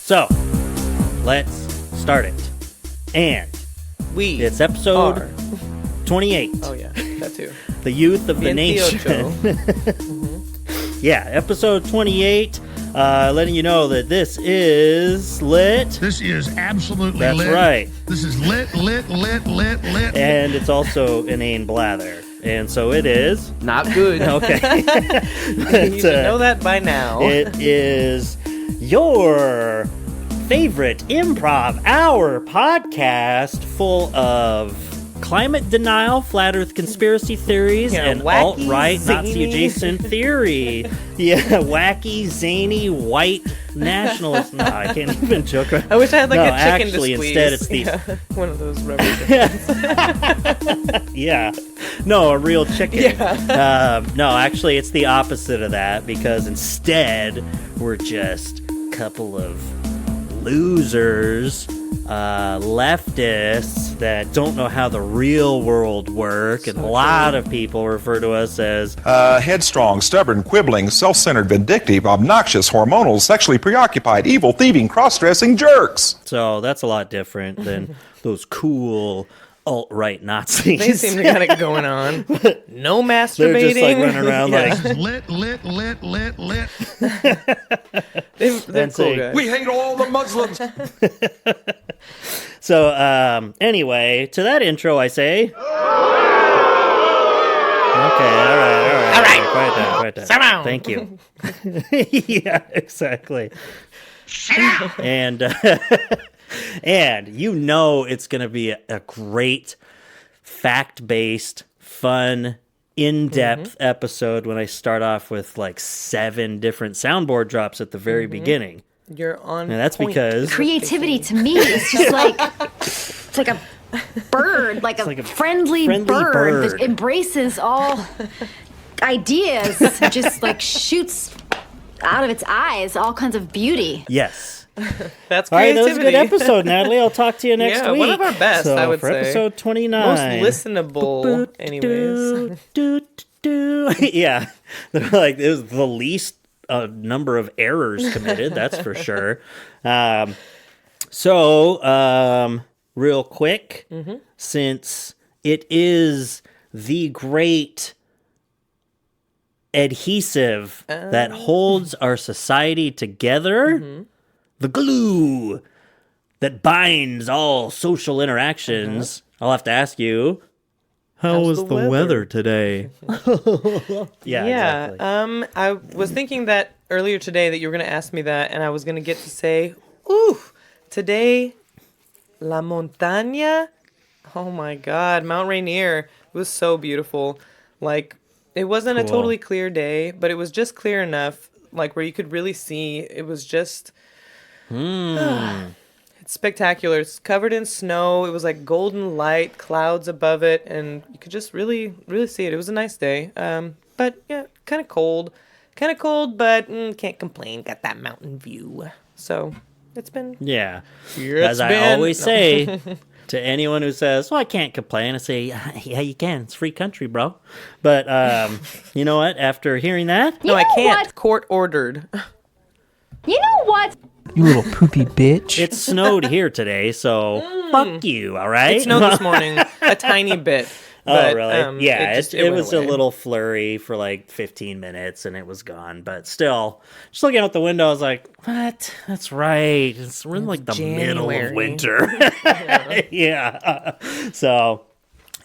So, let's start it. And it's episode 28. Oh, yeah, that too. The youth of the nation. Yeah, episode 28. Letting you know that this is lit. This is absolutely That's lit. That's right. This is lit. And it's also Inane Blather. And so it is. Not good. Okay. You should know that by now. It is your favorite improv hour podcast full of climate denial, flat earth conspiracy theories, and alt-right Nazi adjacent theory. Yeah, wacky, zany, white nationalist. No, I can't even joke. I wish I had like a chicken actually, to squeeze. Instead it's the one of those rubber chickens. Yeah. No, a real chicken. Yeah. No, actually it's the opposite of that, because instead we're just a couple of losers, leftists that don't know how the real world work, and a lot of people refer to us as headstrong, stubborn, quibbling, self-centered, vindictive, obnoxious, hormonal, sexually preoccupied, evil, thieving, cross-dressing jerks. So that's a lot different than those cool alt-right Nazis. They seem to got it going on. No masturbating. They're just like running around like lit. They're cool guys. We hate all the Muslims. So, anyway, to that intro, I say. Okay, all right. Quiet down. Sit down. Thank you. Yeah, exactly. And and you know it's going to be a great, fact-based, fun, in-depth episode when I start off with like 7 different soundboard drops at the very beginning. You're on And that's point. because Creativity to me is just like it's like a bird, like a friendly bird that embraces all ideas, just like shoots out of its eyes all kinds of beauty. yes. That's All right, creativity. that was a good episode, Natalie. I'll talk to you next week. One of our best, so, I would for say. episode 29. Most listenable, anyways. Yeah. They're like, it was the least number of errors committed, that's for sure. So, real quick, since it is the great adhesive that holds our society together, the glue that binds all social interactions, I'll have to ask you, how was the weather today? Yeah, exactly. I was thinking that earlier today that you were going to ask me that, and I was going to get to say, ooh, today, La Montaña, oh my God, Mount Rainier, it was so beautiful. Like, it wasn't a totally clear day, but it was just clear enough, like, where you could really see. It was just, it's spectacular. It's covered in snow. It was like golden light, clouds above it, and you could just really, really see it. It was a nice day. But yeah, kind of cold, but can't complain. Got that mountain view. So it's been As I always say to anyone who says, "Well, I can't complain," I say, "Yeah, you can. It's free country, bro." But you know what? After hearing that, I can't. Court ordered. You know what? You little poopy bitch. it snowed here today, so fuck you. All right. It snowed this morning a tiny bit. But, really? Yeah, it it went was away. a little flurry for like 15 minutes, and it was gone. But still, just looking out the window, I was like, "What? That's right. We're in like the middle of January. winter." Yeah. So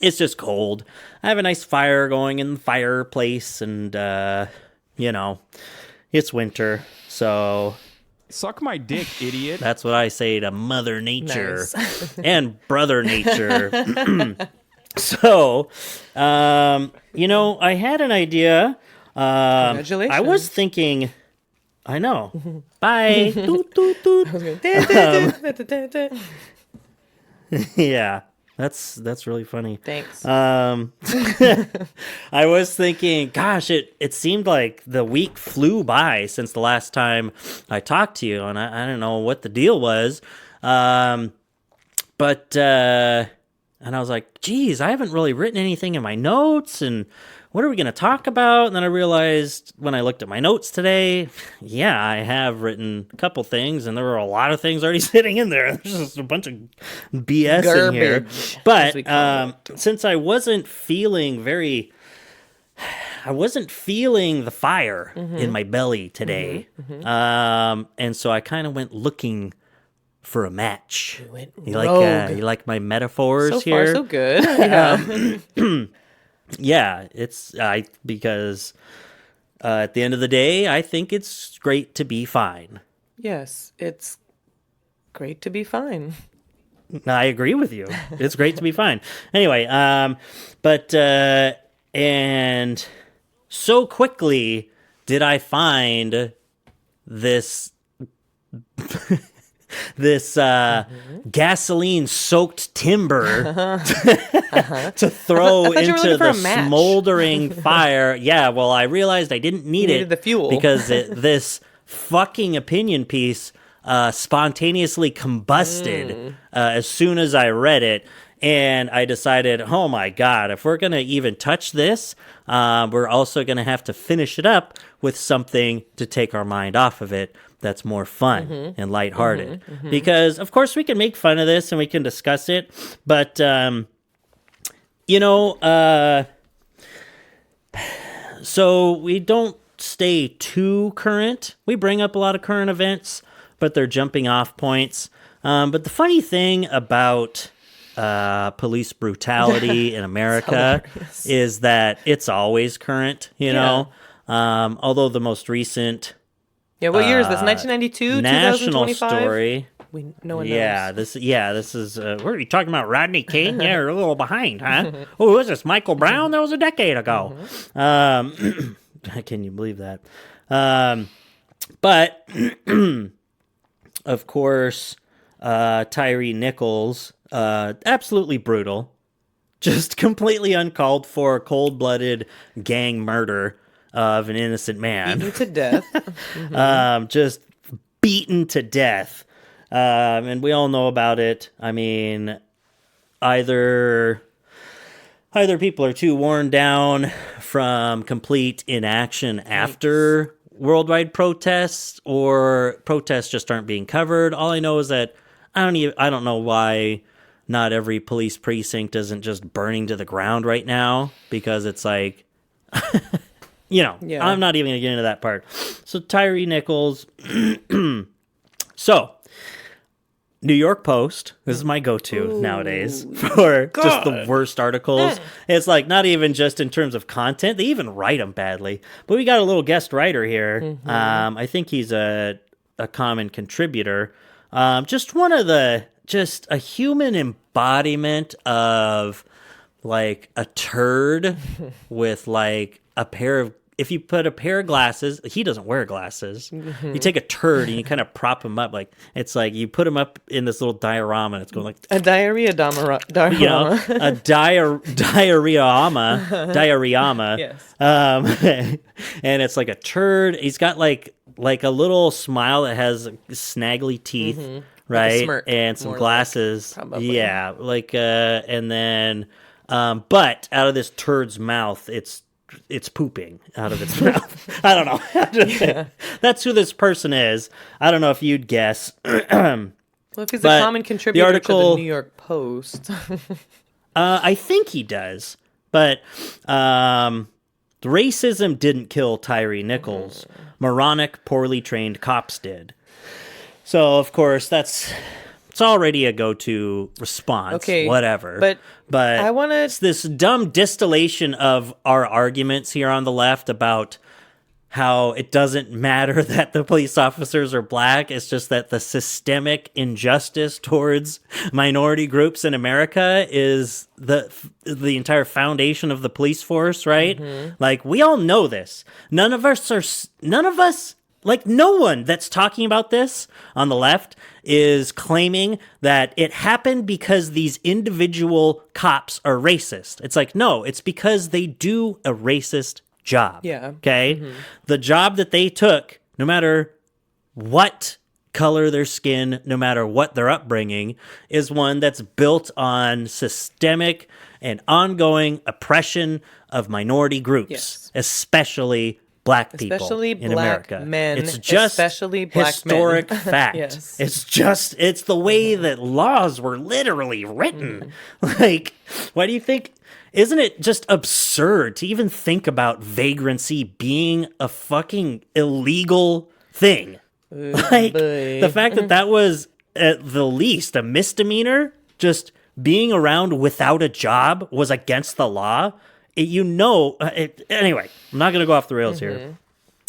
it's just cold. I have a nice fire going in the fireplace, and it's winter, so Suck my dick, idiot. that's what I say to Mother Nature Nice. and Brother Nature. So, I had an idea. Congratulations. I was thinking, I know. Bye. Doot, doot, doot. Yeah, that's really funny. Thanks. I was thinking, gosh, it seemed like the week flew by since the last time I talked to you, and I don't know what the deal was. But And I was like, geez, I haven't really written anything in my notes, and what are we going to talk about? And then I realized when I looked at my notes today, yeah, I have written a couple things, and there were a lot of things already sitting in there. There's just a bunch of BS in here. But since I wasn't feeling the fire in my belly today, and so I kind of went looking for a match. You like my metaphors here? So far, so good. Yeah. Yeah, it's because at the end of the day, I think it's great to be fine. Yes, it's great to be fine. I agree with you. It's great to be fine. Anyway, and so quickly did I find this gasoline-soaked timber to throw into the smoldering fire. Yeah, well, I realized I didn't need it. The fuel. Because this fucking opinion piece spontaneously combusted as soon as I read it. And I decided, oh my God, if we're going to even touch this, we're also going to have to finish it up with something to take our mind off of it that's more fun and lighthearted. Because, of course, we can make fun of this and we can discuss it. But, so we don't stay too current. We bring up a lot of current events, but they're jumping off points. But the funny thing about police brutality in America is that it's always current, you know? Although the most recent... Yeah, what year is this? 1992? National 2025? story. No one knows. This is... what are you talking about, Rodney King? Yeah, you're a little behind, huh? Oh, who is this, Michael Brown? That was a decade ago. Can you believe that? But, of course, Tyree Nichols, absolutely brutal. Just completely uncalled for, cold-blooded gang murder of an innocent man. Beaten to death. Just beaten to death. And we all know about it. I mean, either people are too worn down from complete inaction after worldwide protests, or protests just aren't being covered. All I know is that I don't know why not every police precinct isn't just burning to the ground right now, because it's like... I'm not even going to get into that part. So Tyree Nichols. So, New York Post. This is my go-to nowadays for just the worst articles. It's like not even just in terms of content. They even write them badly. But we got a little guest writer here. I think he's a common contributor. Just a human embodiment of like a turd with like a pair of... If you put a pair of glasses, he doesn't wear glasses. You take a turd and you kind of prop him up. Like, it's like you put him up in this little diorama and it's going like... A diorama. A diorama. Yes. And it's like a turd. He's got like a little smile that has snaggly teeth, right? Like a smirk, and some glasses. Like, probably. Yeah. Like, and then, but out of this turd's mouth, it's pooping out of its mouth. I don't know. That's who this person is. I don't know if you'd guess. Well, if he's a common contributor to the New York Post. I think he does. But the racism didn't kill Tyree Nichols. Moronic, poorly trained cops did. So, of course, it's already a go-to response. Okay, whatever. But I want to... It's this dumb distillation of our arguments here on the left about how it doesn't matter that the police officers are black. It's just that the systemic injustice towards minority groups in America is the entire foundation of the police force, right? Like, we all know this. None of us, like, no one that's talking about this on the left is claiming that it happened because these individual cops are racist. It's like, no, it's because they do a racist job. Yeah. Okay? The job that they took, no matter what color their skin, no matter what their upbringing, is one that's built on systemic and ongoing oppression of minority groups, especially black people in America. Men, it's just especially black historic men. fact. Yes. It's the way that laws were literally written. Like, why do you think? Isn't it just absurd to even think about vagrancy being a fucking illegal thing? Like, the fact that was at the least a misdemeanor, just being around without a job was against the law. Anyway, I'm not going to go off the rails here.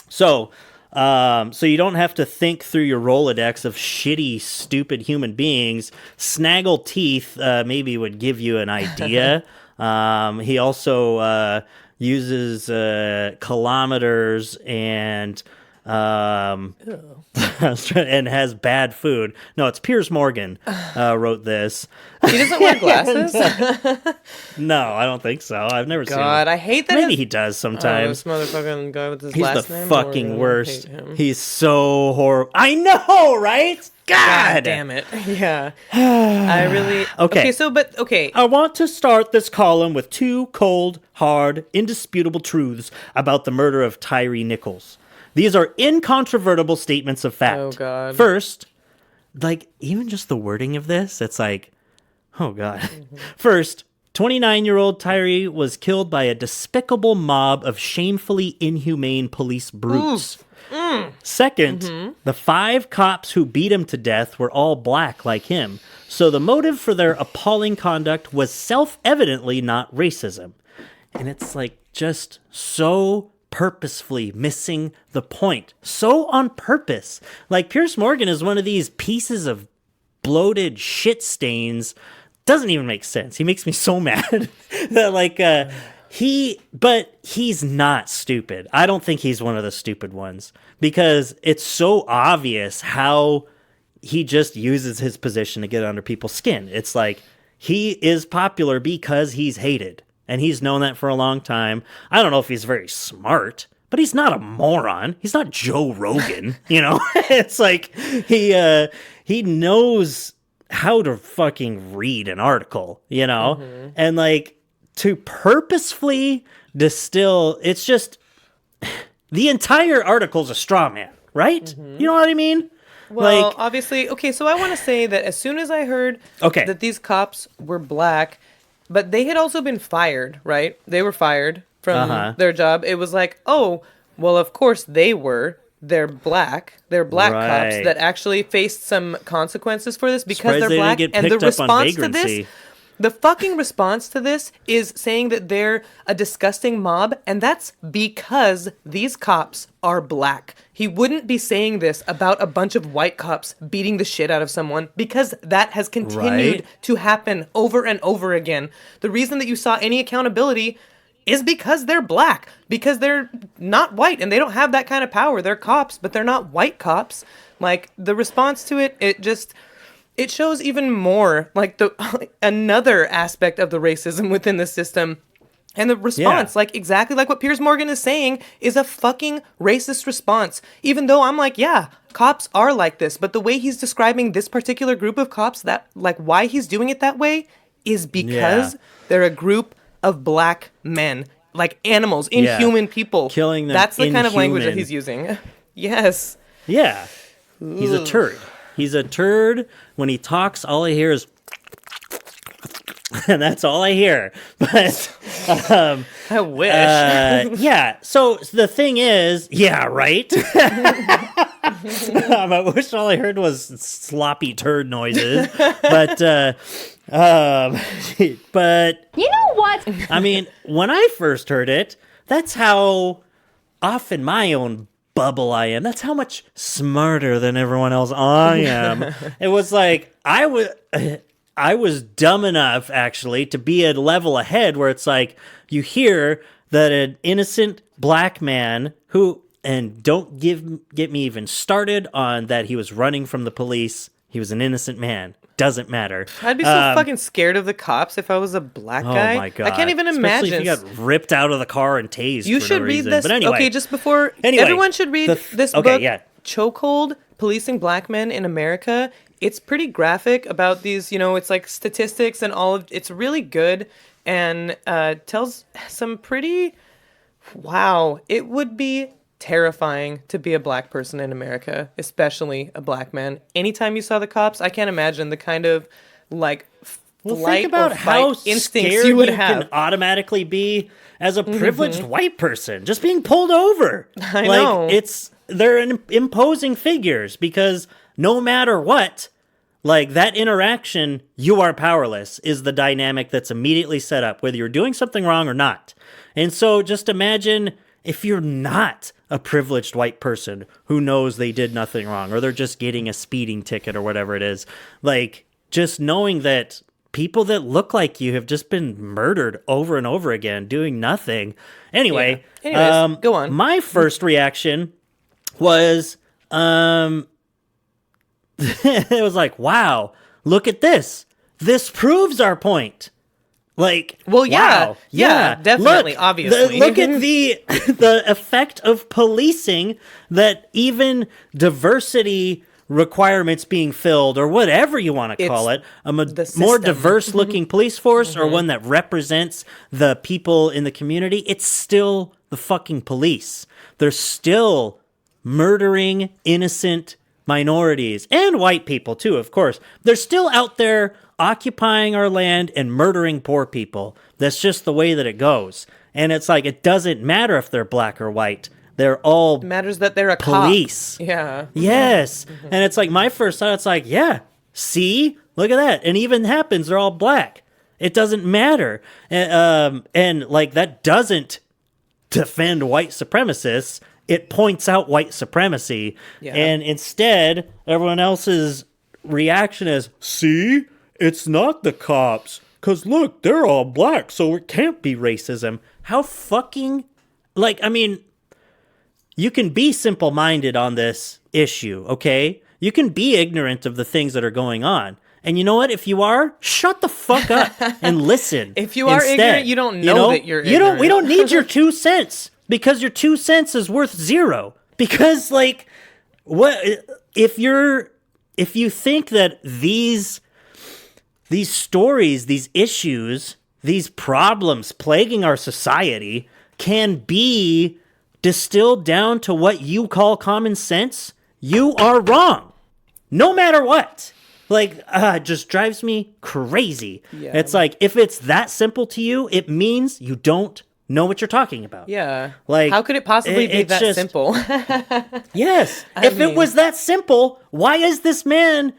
So you don't have to think through your Rolodex of shitty, stupid human beings. Snaggle teeth maybe would give you an idea. He also uses kilometers and and has bad food. No, it's Piers Morgan wrote this. He doesn't wear glasses? No, I don't think so. I've never seen him. God, I hate that. Maybe he does sometimes. This motherfucking guy with his He's last the name. fucking worst. Hate him. He's so horrible. I know, right? God damn it. Yeah. I really... Okay. I want to start this column with 2 cold, hard, indisputable truths about the murder of Tyree Nichols. These are incontrovertible statements of fact. Oh, God. First, like, even just the wording of this, it's like, oh, God. Mm-hmm. First, 29-year-old Tyree was killed by a despicable mob of shamefully inhumane police brutes. Second, the 5 cops who beat him to death were all black like him, so the motive for their appalling conduct was self-evidently not racism. And it's like just so purposefully missing the point. So on purpose. Like, Piers Morgan is one of these pieces of bloated shit stains. Doesn't even make sense. He makes me so mad that, like, but he's not stupid. I don't think he's one of the stupid ones because it's so obvious how he just uses his position to get under people's skin. It's like he is popular because he's hated. And he's known that for a long time. I don't know if he's very smart, but he's not a moron. He's not Joe Rogan, you know? It's like he knows how to fucking read an article, you know? And like to purposefully distill, it's just the entire article's a straw man, right? You know what I mean? Well, like, obviously, okay, so I want to say that as soon as I heard that these cops were black, but they had also been fired, right? They were fired from their job. It was like, oh, well, of course they were. They're black. They're black cops that actually faced some consequences for this because they're black. And the response to this, the fucking response to this is saying that they're a disgusting mob, and that's because these cops are black. He wouldn't be saying this about a bunch of white cops beating the shit out of someone because that has continued to happen over and over again. The reason that you saw any accountability is because they're black, because they're not white and they don't have that kind of power. They're cops, but they're not white cops. Like, the response to it, it shows even more like another aspect of the racism within the system. And the response, like exactly like what Piers Morgan is saying, is a fucking racist response. Even though I'm like, yeah, cops are like this. But the way he's describing this particular group of cops, that like why he's doing it that way is because they're a group of black men, like animals, inhuman people. Killing them. That's the kind of language that he's using. Yes. Yeah. He's a turd. He's a turd. When he talks, all I hear is... and that's all I hear. But I wish. Yeah. So the thing is, yeah, right. I wish all I heard was sloppy turd noises. But you know what? I mean, when I first heard it, that's how off in my own bubble I am. That's how much smarter than everyone else I am. It was like I was dumb enough, actually, to be a level ahead where it's like you hear that an innocent black man who, and don't get me even started on that he was running from the police. He was an innocent man. Doesn't matter. I'd be so fucking scared of the cops if I was a black guy. Oh my God. I can't even imagine. Especially if you got ripped out of the car and tased. You for should no read reason. this. But anyway, Okay, just before. Everyone should read this book, Chokehold, policing black men in America, it's pretty graphic about these, it's like statistics and all of it's really good and tells some pretty, wow, it would be terrifying to be a black person in America, especially a black man. Anytime you saw the cops, I can't imagine the kind of like think about how scared you can automatically be as a privileged white person just being pulled over. I know. They're imposing figures because no matter what, like that interaction, you are powerless is the dynamic that's immediately set up, whether you're doing something wrong or not. And so just imagine if you're not a privileged white person who knows they did nothing wrong or they're just getting a speeding ticket or whatever it is, like just knowing that people that look like you have just been murdered over and over again doing nothing. Anyway, Anyways, go on. My first reaction was it was like, wow, look at this. This proves our point. Like, well, yeah, wow, yeah, definitely, look, obviously. Look at the effect of policing that even diversity requirements being filled or whatever you want to call it, a more diverse looking police force or one that represents the people in the community, it's still the fucking police. They're still murdering innocent minorities and white people too, of course. They're still out there occupying our land and murdering poor people. That's just the way that it goes. And it's like, it doesn't matter if they're black or white. They're all it matters that they're a police. Cop. Yeah. Yes. And it's like my first thought, it's like, yeah, see, look at that. And even happens, they're all black. It doesn't matter. And like that doesn't defend white supremacists. It points out white supremacy. Yeah. And instead, everyone else's reaction is, see, it's not the cops. Because look, they're all black, so it can't be racism. How fucking, like, I mean, you can be simple-minded on this issue, okay? You can be ignorant of the things that are going on. And you know what? If you are, shut the fuck up and listen. If you are ignorant, you don't know that you're ignorant. We don't need your 2 cents because your 2 cents is worth 0. Because, like, what if you think that these stories, these issues, these problems plaguing our society can be distilled down to what you call common sense, you are wrong. No matter what. Like, it just drives me crazy. Yeah. It's like, if it's that simple to you, it means you don't know what you're talking about. Yeah. Like, how could it possibly be that simple? Yes. If it was that simple, why was this man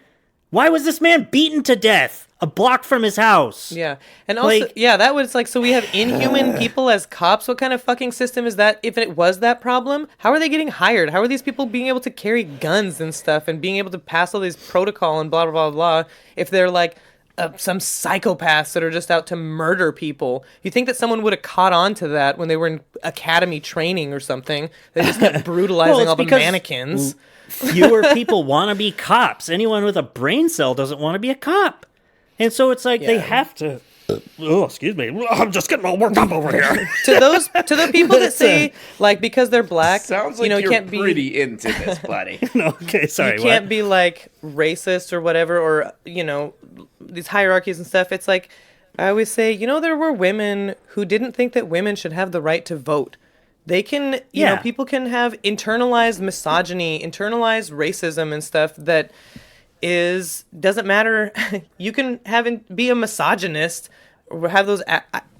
beaten to death a block from his house? Yeah. And also, like, yeah, that was like, so we have inhuman people as cops. What kind of fucking system is that? If it was that problem, how are they getting hired? How are these people being able to carry guns and stuff and being able to pass all these protocol and blah, blah, blah, blah, if they're like some psychopaths that are just out to murder people? You think that someone would have caught on to that when they were in academy training or something? They just kept brutalizing all the mannequins. Fewer people want to be cops. Anyone with a brain cell doesn't want to be a cop. And so it's like they have to. Oh, excuse me. I'm just getting all worked up over here. to the people that say, like, because they're black, sounds like you can't pretty into this, buddy. No, okay, sorry. You can't be like racist or whatever, or these hierarchies and stuff. It's like I always say, there were women who didn't think that women should have the right to vote. They can, you know, people can have internalized misogyny, internalized racism and stuff that doesn't matter. You can be a misogynist or have those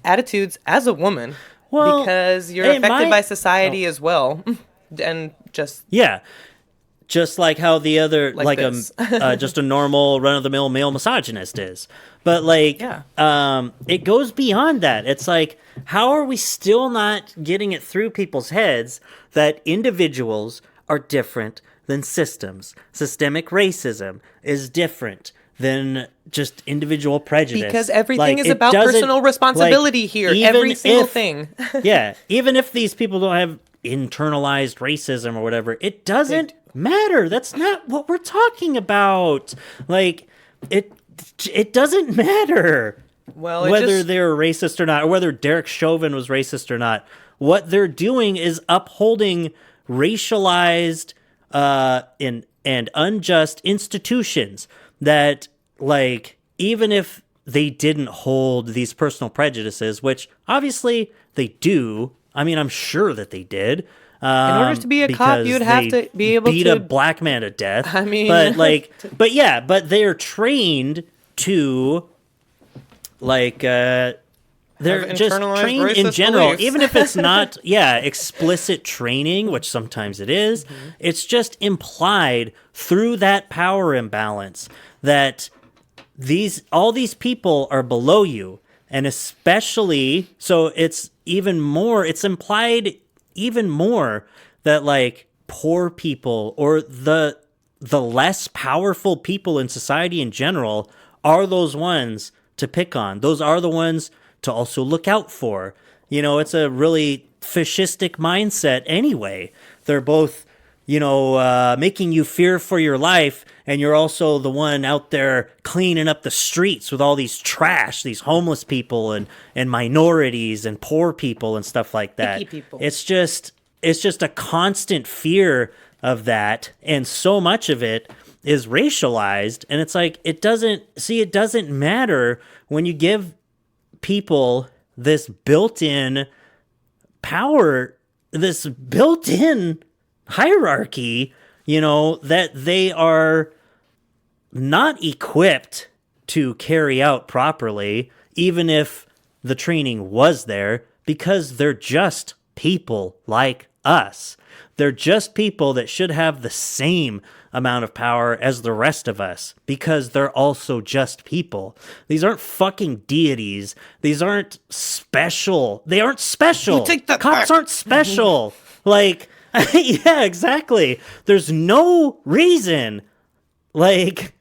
attitudes as a woman because you're affected by society as well. And just like how the other just a normal run-of-the-mill male misogynist is. But it goes beyond that. It's like, how are we still not getting it through people's heads that individuals are different than systems? Systemic racism is different than just individual prejudice. Because everything is about personal responsibility here. Every single thing. Even if these people don't have internalized racism or whatever, it doesn't matter. That's not what we're talking about. Like, it doesn't matter whether they're racist or not, or whether Derek Chauvin was racist or not. What they're doing is upholding racialized and unjust institutions that, like, even if they didn't hold these personal prejudices, which obviously they do. I mean, I'm sure that they did. In order to be a cop, you'd have to be able to beat a black man to death. I mean, but they're trained to, like, they're just trained in general, beliefs. even if it's not, explicit training, which sometimes it is. It's just implied through that power imbalance that all these people are below you, and especially so it's implied even more that, like, poor people or the less powerful people in society in general are those ones to pick on. Those are the ones to also look out for. You know, it's a really fascistic mindset anyway. They're both, making you fear for your life, and you're also the one out there cleaning up the streets with all these trash, these homeless people and minorities and poor people and stuff like that. Icky people. It's just a constant fear of that, and so much of it is racialized, and it's like it doesn't matter when you give people this built-in power, this built-in hierarchy, that they are not equipped to carry out properly, even if the training was there, because they're just people like us. They're just people that should have the same amount of power as the rest of us, because they're also just people. These aren't fucking deities. These aren't special. They aren't special. Cops aren't special. Like, yeah, exactly. There's no reason. Like,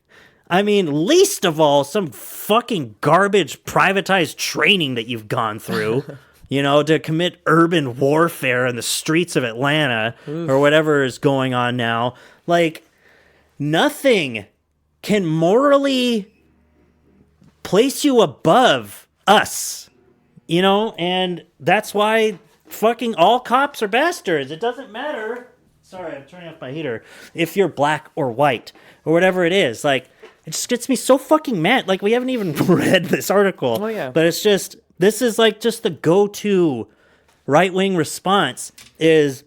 I mean, least of all, some fucking garbage privatized training that you've gone through. To commit urban warfare in the streets of Atlanta or whatever is going on now. Like, nothing can morally place you above us, and that's why fucking all cops are bastards. It doesn't matter. Sorry, I'm turning off my heater. If you're black or white or whatever it is, like, it just gets me so fucking mad. Like, we haven't even read this article. Oh, yeah. But it's just, this is like just the go-to right-wing response is,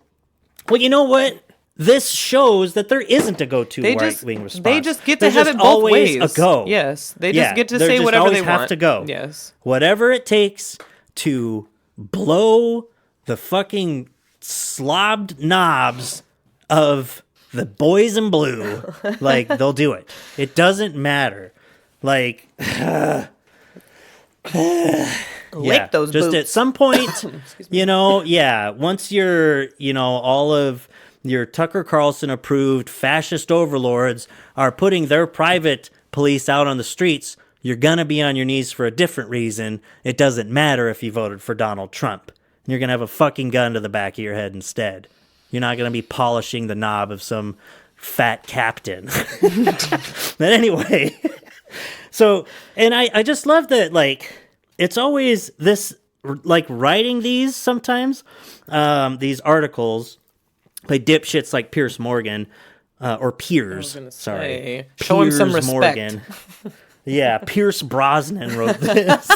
well, you know what? This shows that there isn't a go-to right-wing response. They just get to have it both ways. A go. Yes, they just get to say whatever they want. Have to go. Yes, whatever it takes to blow the fucking slobbed knobs of the boys in blue. Like, they'll do it. It doesn't matter. Like, lick those just boots. At some point, once you're, all of your Tucker Carlson approved fascist overlords are putting their private police out on the streets, you're gonna be on your knees for a different reason. It doesn't matter if you voted for Donald Trump. You're gonna have a fucking gun to the back of your head instead. You're not gonna be polishing the knob of some fat captain. But anyway, so, and I just love that, like, it's always this, like, writing these sometimes, these articles by dipshits like Piers Morgan, or Piers, sorry. Show him some respect. Morgan. Yeah, Pierce Brosnan wrote this.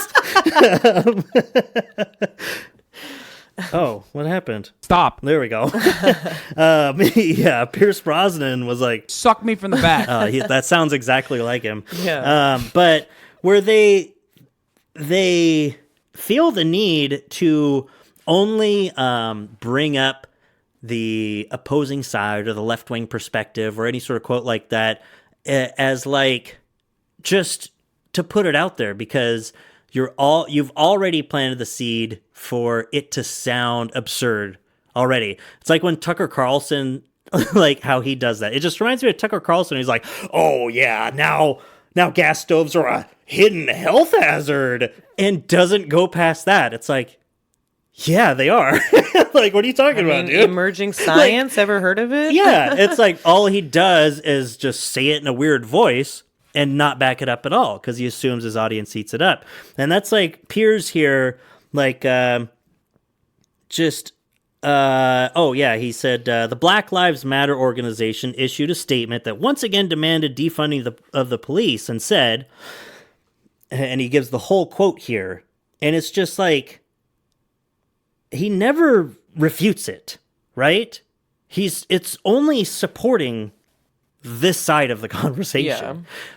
Oh, what happened? Stop. There we go. Pierce Brosnan was like, suck me from the back. that sounds exactly like him. Yeah. But where they feel the need to only bring up the opposing side or the left-wing perspective or any sort of quote like that as, like, just to put it out there, because you've already planted the seed for it to sound absurd already. It's like when Tucker Carlson, like, how he does that. It just reminds me of Tucker Carlson. He's like, oh yeah, now gas stoves are a hidden health hazard, and doesn't go past that. It's like, yeah, they are. Like, what are you talking about, dude? Emerging science, like, ever heard of it? Yeah, it's like all he does is just say it in a weird voice and not back it up at all, because he assumes his audience eats it up. And that's like Piers here, like, just He said the Black Lives Matter organization issued a statement that once again demanded defunding of the police and said, and he gives the whole quote here, and it's just like, he never refutes it, right? It's only supporting this side of the conversation. Yeah.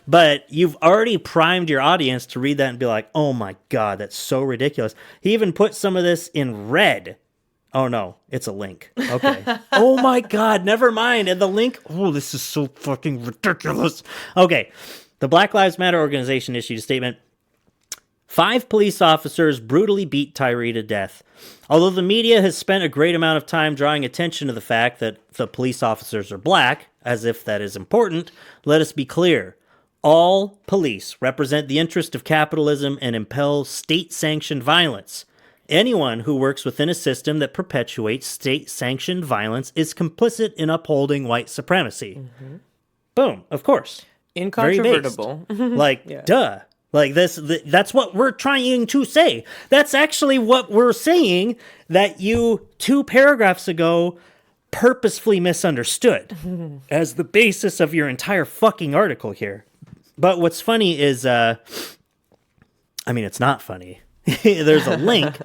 But you've already primed your audience to read that and be like, oh my God, that's so ridiculous. He even put some of this in red. Oh no, it's a link. Okay. Oh my God, never mind. And the link, oh, this is so fucking ridiculous. Okay. The Black Lives Matter organization issued a statement. 5 police officers brutally beat Tyree to death. Although the media has spent a great amount of time drawing attention to the fact that the police officers are black, as if that is important, let us be clear. All police represent the interest of capitalism and impel state-sanctioned violence. Anyone who works within a system that perpetuates state-sanctioned violence is complicit in upholding white supremacy. Mm-hmm. Boom, of course. Incontrovertible. Duh. Like that's what we're trying to say. That's actually what we're saying that you 2 paragraphs ago purposefully misunderstood as the basis of your entire fucking article here. But what's funny is, it's not funny. There's a link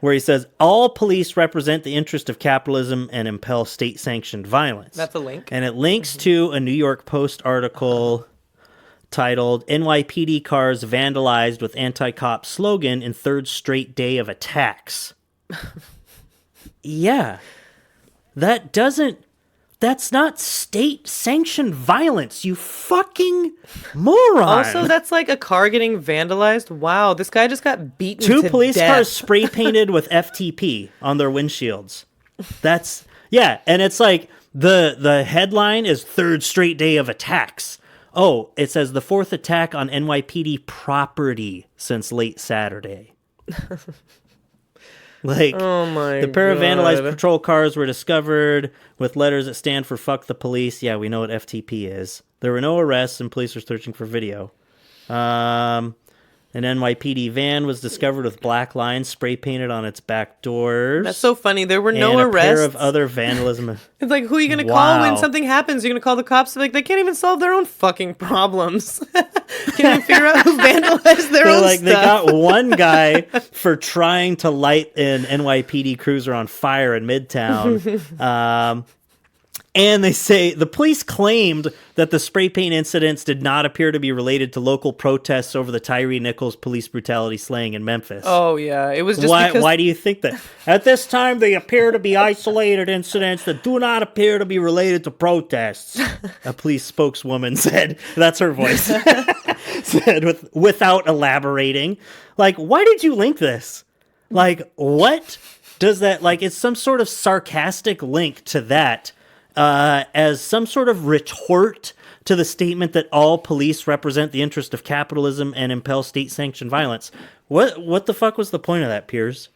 where he says, all police represent the interest of capitalism and impel state-sanctioned violence. That's a link. And it links to a New York Post article titled, NYPD Cars Vandalized with Anti-Cop Slogan in Third Straight Day of Attacks. Yeah. That's not state-sanctioned violence, you fucking moron. Also, that's like a car getting vandalized. Wow, this guy just got beaten to death. 2 police cars spray painted with FTP on their windshields. And it's like the headline is Third Straight Day of Attacks. Oh, it says the 4th attack on NYPD property since late Saturday. The pair of vandalized patrol cars were discovered with letters that stand for fuck the police. Yeah, we know what FTP is. There were no arrests and police were searching for video. An NYPD van was discovered with black lines spray painted on its back doors. That's so funny. There were no arrests. And a pair of other vandalism. It's like, who are you going to call when something happens? You're going to call the cops? Like, they can't even solve their own fucking problems. Can't even figure out who vandalized their own stuff. They got one guy for trying to light an NYPD cruiser on fire in Midtown. And they say the police claimed that the spray paint incidents did not appear to be related to local protests over the Tyree Nichols police brutality slaying in Memphis. Oh, yeah. It was just Why do you think that? At this time, they appear to be isolated incidents that do not appear to be related to protests. A police spokeswoman said. That's her voice. Said without elaborating. Like, why did you link this? Like, what does that... Like, it's some sort of sarcastic link to that. As some sort of retort to the statement that all police represent the interest of capitalism and impel state-sanctioned violence. What the fuck was the point of that, Piers?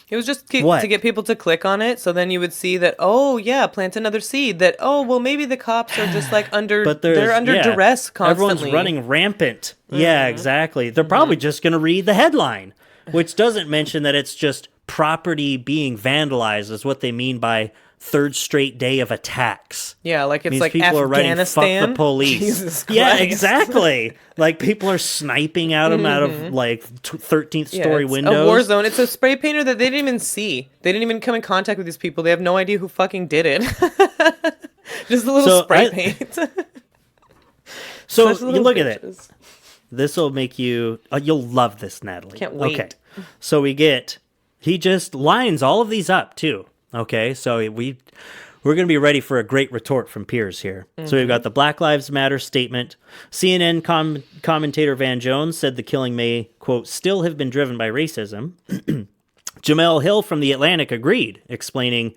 It was just to get people to click on it, so then you would see that, oh, yeah, plant another seed, that, oh, well, maybe the cops are just, like, they're under duress constantly. Everyone's running rampant. Mm-hmm. Yeah, exactly. They're probably just going to read the headline, which doesn't mention that it's just property being vandalized is what they mean by third straight day of attacks. Yeah, like it's like people Afghanistan. Are writing, fuck the police. Jesus Christ. Yeah, exactly. Like people are sniping at them out of like 13th story windows. A war zone. It's a spray painter that they didn't even see. They didn't even come in contact with these people. They have no idea who fucking did it. Just a little spray paint. So you look at it. This will make you... you'll love this, Natalie. Can't wait. Okay. So he just lines all of these up, too. Okay, so we're going to be ready for a great retort from Piers here. Mm-hmm. So we've got the Black Lives Matter statement. CNN commentator Van Jones said the killing may, quote, still have been driven by racism. Jamel Hill from The Atlantic agreed, explaining,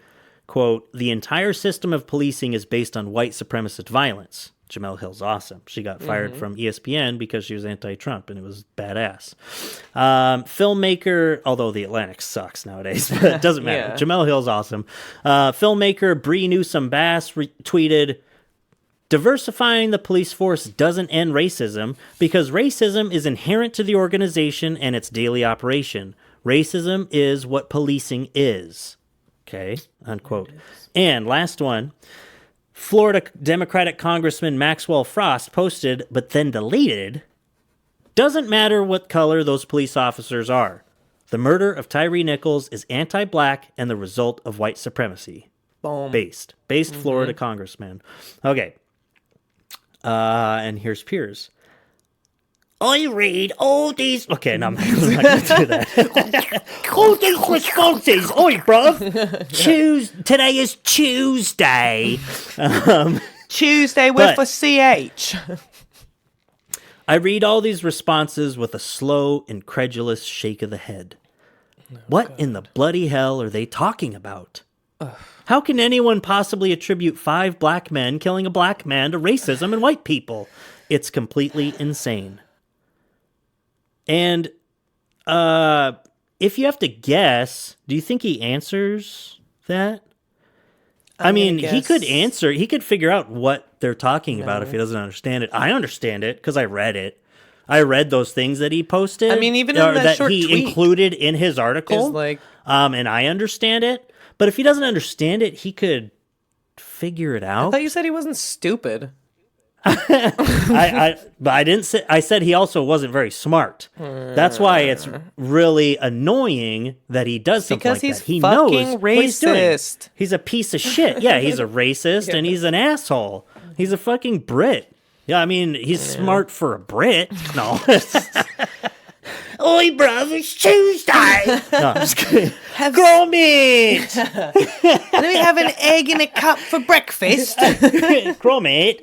quote, the entire system of policing is based on white supremacist violence. Jamel Hill's awesome. She got fired from ESPN because she was anti-Trump, and it was badass. Filmmaker, although The Atlantic sucks nowadays, but it doesn't matter. Yeah. Jamel Hill's awesome. Filmmaker Bree Newsome-Bass tweeted, diversifying the police force doesn't end racism because racism is inherent to the organization and its daily operation. Racism is what policing is. Okay, unquote. And last one. Florida Democratic Congressman Maxwell Frost posted, but then deleted, doesn't matter what color those police officers are. The murder of Tyree Nichols is anti-black and the result of white supremacy. Boom. Based Florida congressman. Okay. And here's Piers. I read all these... Okay, no, I'm not going to do that. All these responses. Oi, bruv. Today is Tuesday. Tuesday with a CH. I read all these responses with a slow, incredulous shake of the head. What in the bloody hell are they talking about? How can anyone possibly attribute 5 black men killing a black man to racism and white people? It's completely insane. And if you have to guess, do you think he answers that? I mean, he could answer. He could figure out what they're talking about if he doesn't understand it. I understand it because I read it. I read those things that he posted. I mean, even in that short he tweet included in his article. is like, and I understand it. But if he doesn't understand it, he could figure it out. I thought you said he wasn't stupid. But I didn't say. I said he also wasn't very smart. That's why it's really annoying that he does something because like he's that. He fucking knows what he's doing. racist. He's a piece of shit. Yeah, he's a racist and he's an asshole. He's a fucking Brit. Yeah, I mean, he's smart for a Brit. No. Oi, bruv, it's Tuesday. No, I'm just kidding. Gromit! Let me have an egg in a cup for breakfast. Gromit,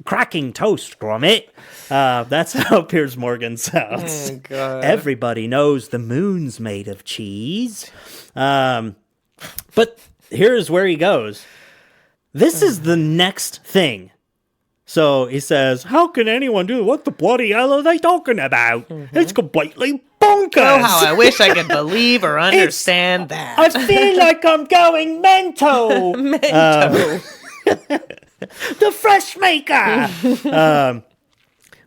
cracking toast, Gromit. That's how Piers Morgan sounds. Oh, God. Everybody knows the moon's made of cheese. But here's where he goes. This is the next thing. So he says, how can anyone do what the bloody hell are they talking about? It's completely bonkers. Oh, how I wish I could believe or understand that. I feel like I'm going mental. The fresh maker.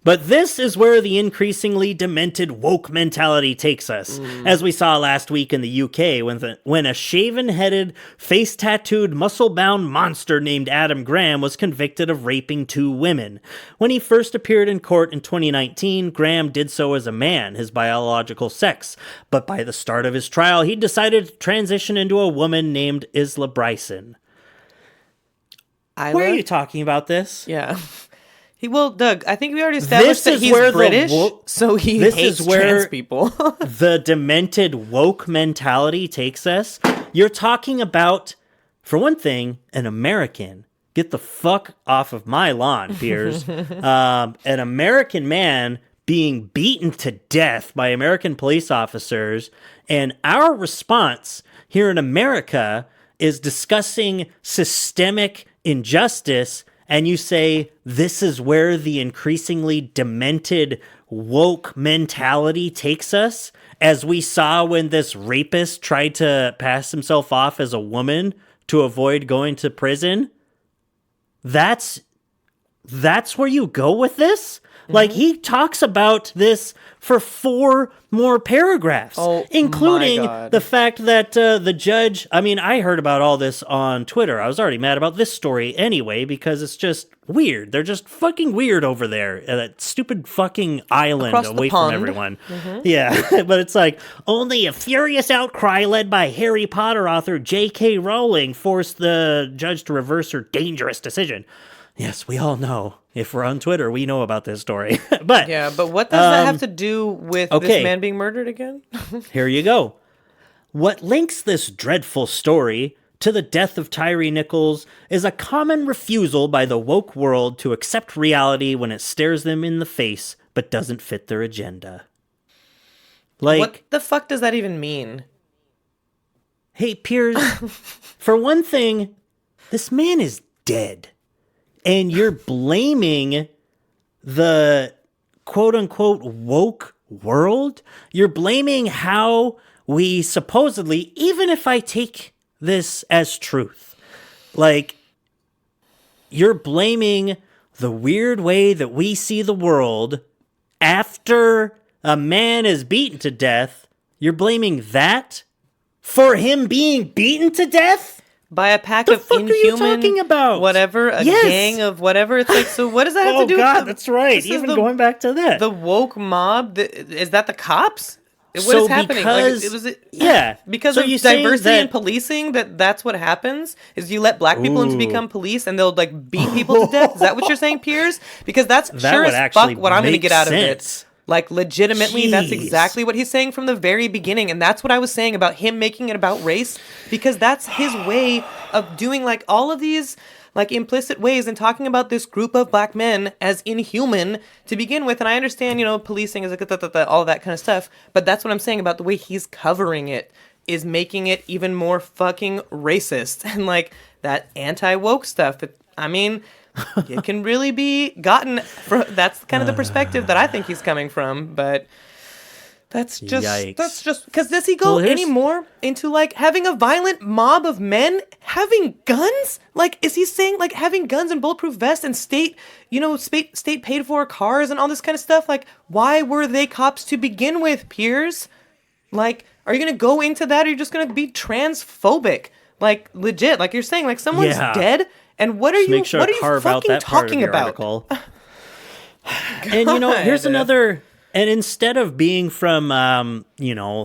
But this is where the increasingly demented woke mentality takes us, as we saw last week in the UK when a shaven-headed, face-tattooed, muscle-bound monster named Adam Graham was convicted of raping 2 women. When he first appeared in court in 2019, Graham did so as a man, his biological sex. But by the start of his trial, he decided to transition into a woman named Isla Bryson. Where are you talking about this? Yeah. Well, Doug, I think we already established that he's British, so he hates trans people. The demented woke mentality takes us. You're talking about, for one thing, an American. Get the fuck off of my lawn, Piers. An American man being beaten to death by American police officers, and our response here in America is discussing systemic injustice, and you say, this is where the increasingly demented woke mentality takes us, as we saw when this rapist tried to pass himself off as a woman to avoid going to prison. That's where you go with this? Like, he talks about this for 4 more paragraphs, including the fact that the judge... I mean, I heard about all this on Twitter. I was already mad about this story anyway, because it's just weird. They're just fucking weird over there at that stupid fucking island away from everyone. Yeah, but it's like, only a furious outcry led by Harry Potter author J.K. Rowling forced the judge to reverse her dangerous decision. Yes, we all know. If we're on Twitter, we know about this story. But what does that have to do with this man being murdered again? Here you go. What links this dreadful story to the death of Tyree Nichols is a common refusal by the woke world to accept reality when it stares them in the face but doesn't fit their agenda. Like, what the fuck does that even mean? Hey, Piers, for one thing, this man is dead. And you're blaming the quote-unquote woke world? You're blaming how we supposedly, even if I take this as truth, like, you're blaming the weird way that we see the world after a man is beaten to death. You're blaming that for him being beaten to death? By a pack The of fuck are you inhuman, talking about? whatever, a Yes. gang of whatever. It's like, so what does that have to do God, with the, that's right. this is Even going back to that. the woke mob? Is that the cops? What So is happening? because- Like, yeah. because So of you saying diversity in that- policing, that's what happens? Is you let black people in to become police and they'll like beat people to death? Is that what you're saying, Piers? Because that's That sure would as actually fuck what I'm going to make get out sense. of it. Like, legitimately, that's Jeez. exactly what he's saying from the very beginning. And that's what I was saying about him making it about race, because that's his way of doing, like, all of these, like, implicit ways and talking about this group of black men as inhuman to begin with. And I understand, policing is like, all that kind of stuff. But that's what I'm saying about the way he's covering it is making it even more fucking racist. And, like, that anti-woke stuff. It can really be gotten from, that's kind of the perspective that I think he's coming from, but that's just because does he go any more into like having a violent mob of men having guns? Like, is he saying like having guns and bulletproof vests and state paid for cars and all this kind of stuff? Like, why were they cops to begin with, Piers? Like, are you gonna go into that, or are you just gonna be transphobic? Like, legit, like you're saying, like someone's dead. And what are you fucking talking about? And here's another. And instead of being from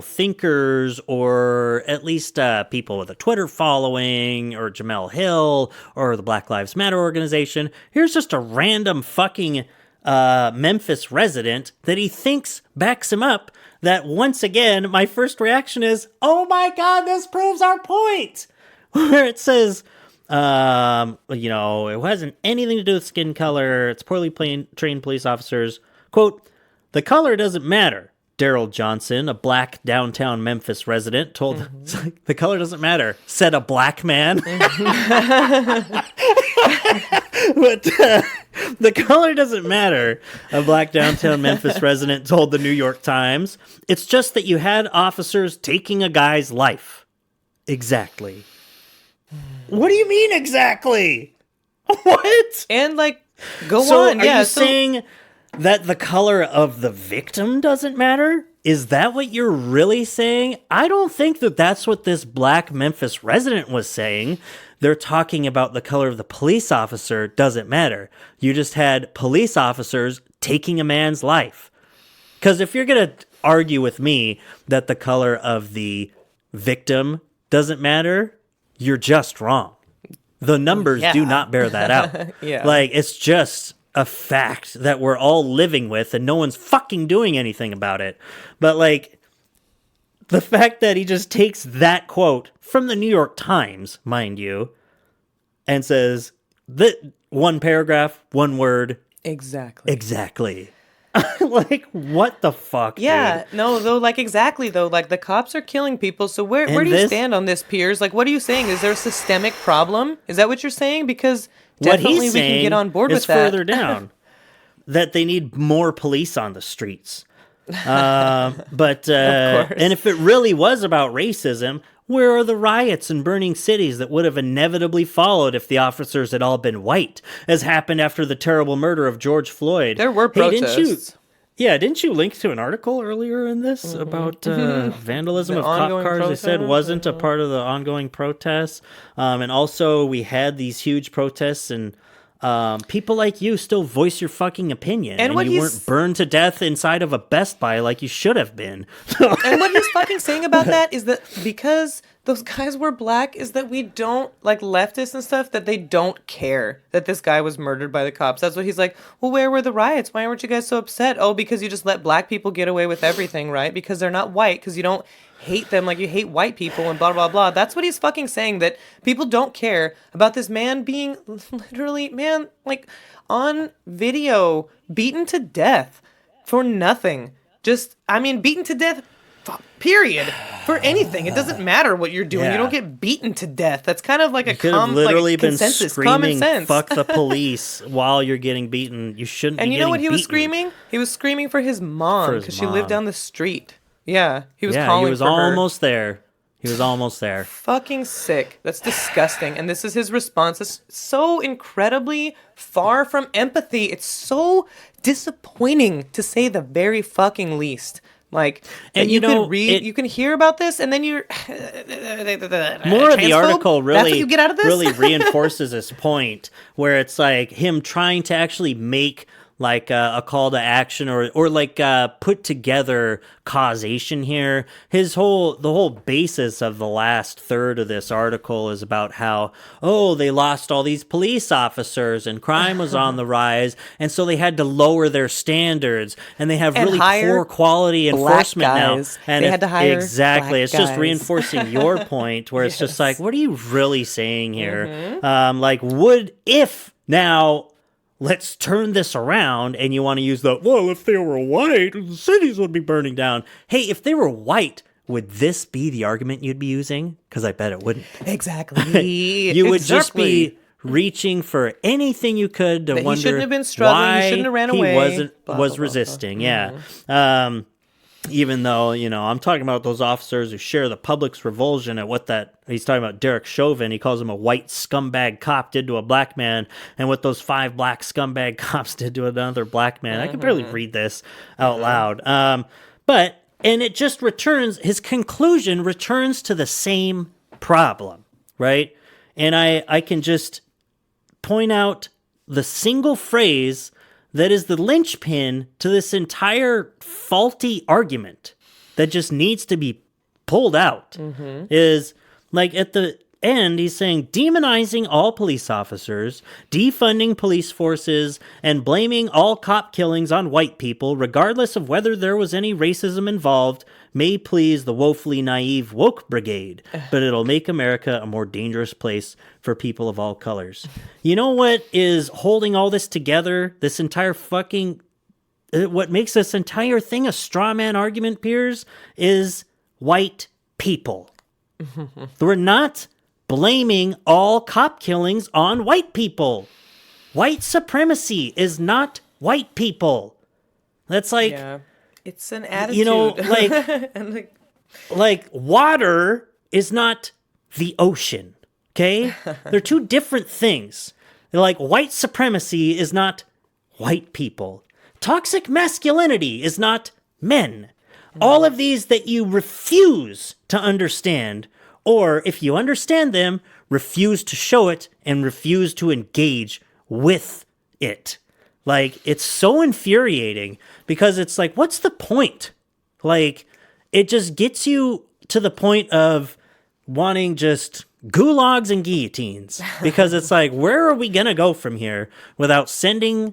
thinkers or at least people with a Twitter following or Jamel Hill or the Black Lives Matter organization, here's just a random fucking Memphis resident that he thinks backs him up. That once again, my first reaction is, "Oh my God, this proves our point." Where it says, it hasn't anything to do with skin color. It's poorly trained police officers. Quote, "The color doesn't matter." Daryl Johnson, a black downtown Memphis resident, told the color doesn't matter, said a black man. But the color doesn't matter, a black downtown Memphis resident told the New York Times. It's just that you had officers taking a guy's life. Exactly. What do you mean exactly? What? And like, go so on. Are you saying that the color of the victim doesn't matter? Is that what you're really saying? I don't think that that's what this black Memphis resident was saying. They're talking about the color of the police officer doesn't matter. You just had police officers taking a man's life. Because if you're going to argue with me that the color of the victim doesn't matter, you're just wrong. The numbers do not bear that out. Like, it's just a fact that we're all living with and no one's fucking doing anything about it. But, like, the fact that he just takes that quote from the New York Times, mind you, and says, that one paragraph, one word. Exactly. Like, what the fuck, dude? No, though, like, exactly, though. Like, the cops are killing people, so where do you stand on this, Piers? Like, what are you saying? Is there a systemic problem? Is that what you're saying? Because definitely we can get on board with that. Further down, that they need more police on the streets. But and if it really was about racism, where are the riots and burning cities that would have inevitably followed if the officers had all been white, as happened after the terrible murder of George Floyd? There were protests. Didn't you link to an article earlier in this about vandalism of cop cars? They said wasn't a part of the ongoing protests. And also we had these huge protests and people like you still voice your fucking opinion. And you weren't burned to death inside of a Best Buy like you should have been. And what he's fucking saying about that is that because those guys were black, is that we don't, like, leftists and stuff, that they don't care that this guy was murdered by the cops. That's what he's like, well, where were the riots? Why weren't you guys so upset? Oh, because you just let black people get away with everything, right? Because they're not white, because you don't hate them like you hate white people and blah, blah, blah. That's what he's fucking saying, that people don't care about this man being literally, like, on video, beaten to death for nothing. Beaten to death, period, for anything. It doesn't matter what you're doing. You don't get beaten to death. That's kind of like a consensus, common sense. Fuck the police while you're getting beaten. You shouldn't be getting beaten. And you know what he was screaming? He was screaming for his mom because she lived down the street. Yeah, he was calling for her. He was almost there. He was almost there. Fucking sick. That's disgusting. And this is his response. It's so incredibly far from empathy. It's so disappointing, to say the very fucking least. Like, And you know, can read, you can hear about this, and then you're more of the article That's what really you get out of this? really reinforces his point, where it's like him trying to actually make like a call to action or like put together causation here. The whole basis of the last third of this article is about how, they lost all these police officers and crime was on the rise, and so they had to lower their standards, and they have really poor quality enforcement now. And they had to hire exactly, black it's just guys. reinforcing your point, where it's just like, what are you really saying here? Now let's turn this around, and you want to use if they were white, the cities would be burning down. Hey, if they were white, would this be the argument you'd be using? Because I bet it wouldn't. Exactly. You would just be reaching for anything you could to wonder he shouldn't have been struggling, why he shouldn't have ran away. Was resisting. Yeah. Even though, I'm talking about those officers who share the public's revulsion at what he's talking about Derek Chauvin. He calls him a white scumbag cop did to a black man, and what those 5 black scumbag cops did to another black man. I can barely read this out loud. And it just his conclusion returns to the same problem, right? And I can just point out the single phrase that is the linchpin to this entire faulty argument that just needs to be pulled out. Is like at the end, he's saying demonizing all police officers, defunding police forces, and blaming all cop killings on white people, regardless of whether there was any racism involved, may please the woefully naive woke brigade, but it'll make America a more dangerous place for people of all colors. You know what is holding all this together? This entire what makes this entire thing a straw man argument, Piers, is white people. We're not blaming all cop killings on white people. White supremacy is not white people. That's like... Yeah. It's an attitude. Like water is not the ocean, okay? They're two different things. They're like white supremacy is not white people. Toxic masculinity is not men. All of these that you refuse to understand, or if you understand them, refuse to show it and refuse to engage with it. Like, it's so infuriating because it's like, what's the point? Like, it just gets you to the point of wanting just gulags and guillotines because it's like, where are we going to go from here without sending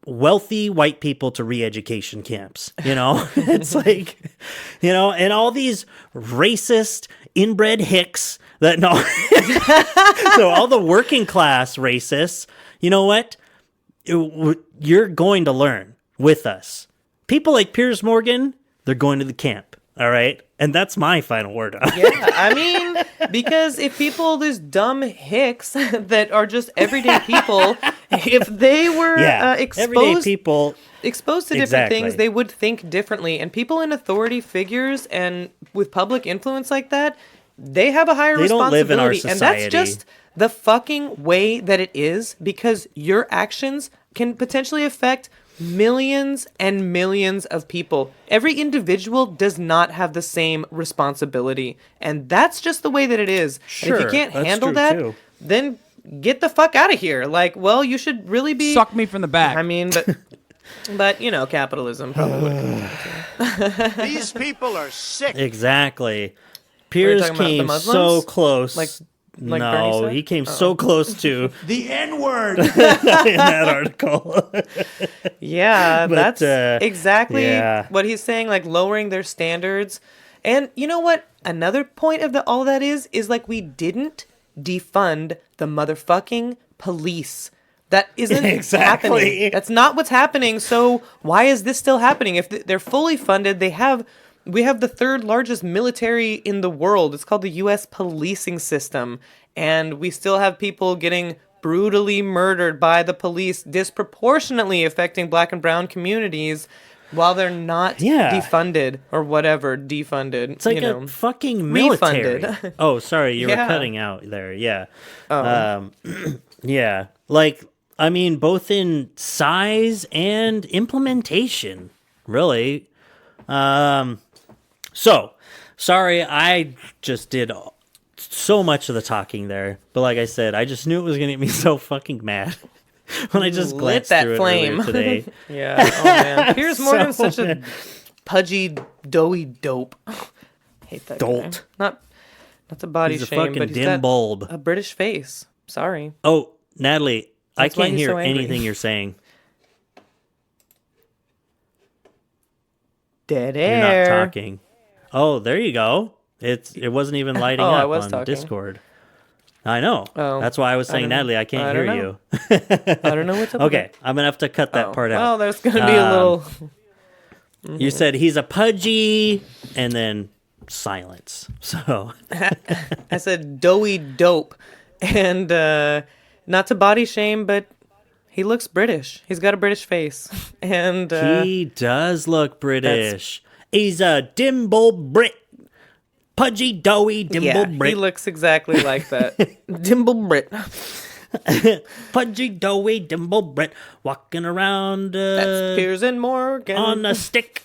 wealthy white people to re-education camps? It's like, and all these racist inbred hicks that so all the working class racists, you know what? You're going to learn with us. People like Piers Morgan, they're going to the camp. All right. And that's my final word on it. Yeah, I mean, because if these dumb hicks that are just everyday people, if they were everyday people exposed to different things, they would think differently. And people in authority figures and with public influence like that, they have a higher responsibility. Don't live in our society. And that's just the fucking way that it is, because your actions can potentially affect millions and millions of people. Every individual does not have the same responsibility, and that's just the way that it is. Sure, and if you can't handle that, then get the fuck out of here. Like, well, you should really be suck me from the back. I mean, but capitalism probably would. These people are sick. Exactly. Piers came so close. No, he came so close to the N-word in that article. Yeah, but, that's exactly what he's saying, like lowering their standards. And you know what? Another point of all that is like we didn't defund the motherfucking police. That isn't happening. That's not what's happening. So why is this still happening? If they're fully funded, we have the third largest military in the world. It's called the U.S. policing system. And we still have people getting brutally murdered by the police, disproportionately affecting black and brown communities while they're not defunded or whatever, defunded. It's like a fucking military. Refunded. Oh, sorry, you were cutting out there. Yeah. Like, I mean, both in size and implementation. really. So, sorry, I just did so much of the talking there. But like I said, I just knew it was going to get me so fucking mad when I just glanced that through flame it earlier today. Yeah. Oh, man. Piers Morgan's such a pudgy, doughy dope. Hate that Dolt. guy. Not to body He's a shame, fucking but he's dim got bulb. a British face. Sorry. Oh, Natalie, That's I why can't he's hear so angry. anything you're saying. Dead You're air. not talking. Oh, there you go. It wasn't even lighting Oh, I up was on talking. Discord. I know. Oh, That's why I was I saying, don't know. Natalie, I can't I hear don't you. I don't know what's up with Okay, it. I'm gonna have to cut that part out. Well, there's going to be a little... You said he's a pudgy, and then silence. So I said doughy dope. And not to body shame, but he looks British. He's got a British face. And he does look British. He's a dimble Brit. Pudgy, doughy, dimble Brit. he looks exactly like that. Dimble Brit. Pudgy, doughy, dimble Brit. Walking around That's Piers and Morgan. on a stick.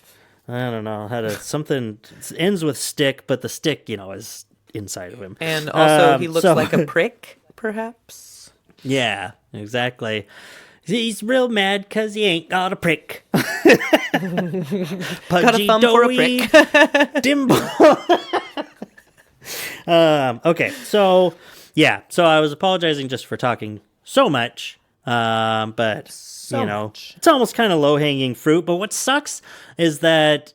I don't know how to... Something ends with stick, but the stick, is inside of him. And also, he looks like a prick, perhaps. Yeah, exactly. He's real mad because he ain't got a prick. Got a thumb for a prick. Dimble. Okay, so I was apologizing just for talking so much, but it's almost kind of low hanging fruit. But what sucks is that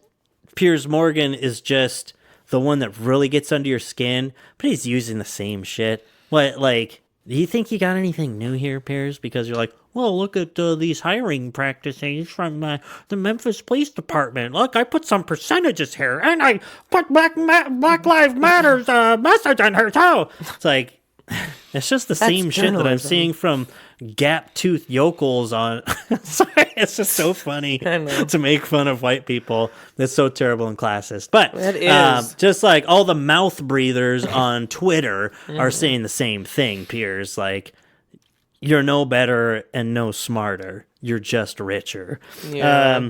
Piers Morgan is just the one that really gets under your skin, but he's using the same shit. What, like, do you think you got anything new here, Piers? Because you're like, well, look at these hiring practices from the Memphis Police Department. Look, I put some percentages here, and I put Black Lives Matter's message in here, too. It's like, it's just the same shit that I'm seeing from gap-toothed yokels on... Sorry, it's just so funny to make fun of white people. It's so terrible and classist. But it is. just like all the mouth breathers on Twitter are saying the same thing, Piers. Like, you're no better and no smarter. You're just richer. Yeah.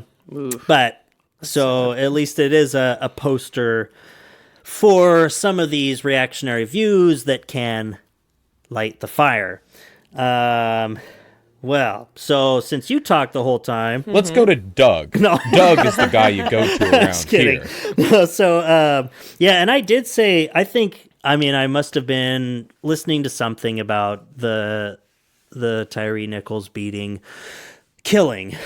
But so at least it is a poster for some of these reactionary views that can light the fire. Well, so since you talked the whole time, let's go to Doug. No, Doug is the guy you go to around here. No, so and I did say I must have been listening to something about the Tyree Nichols killing,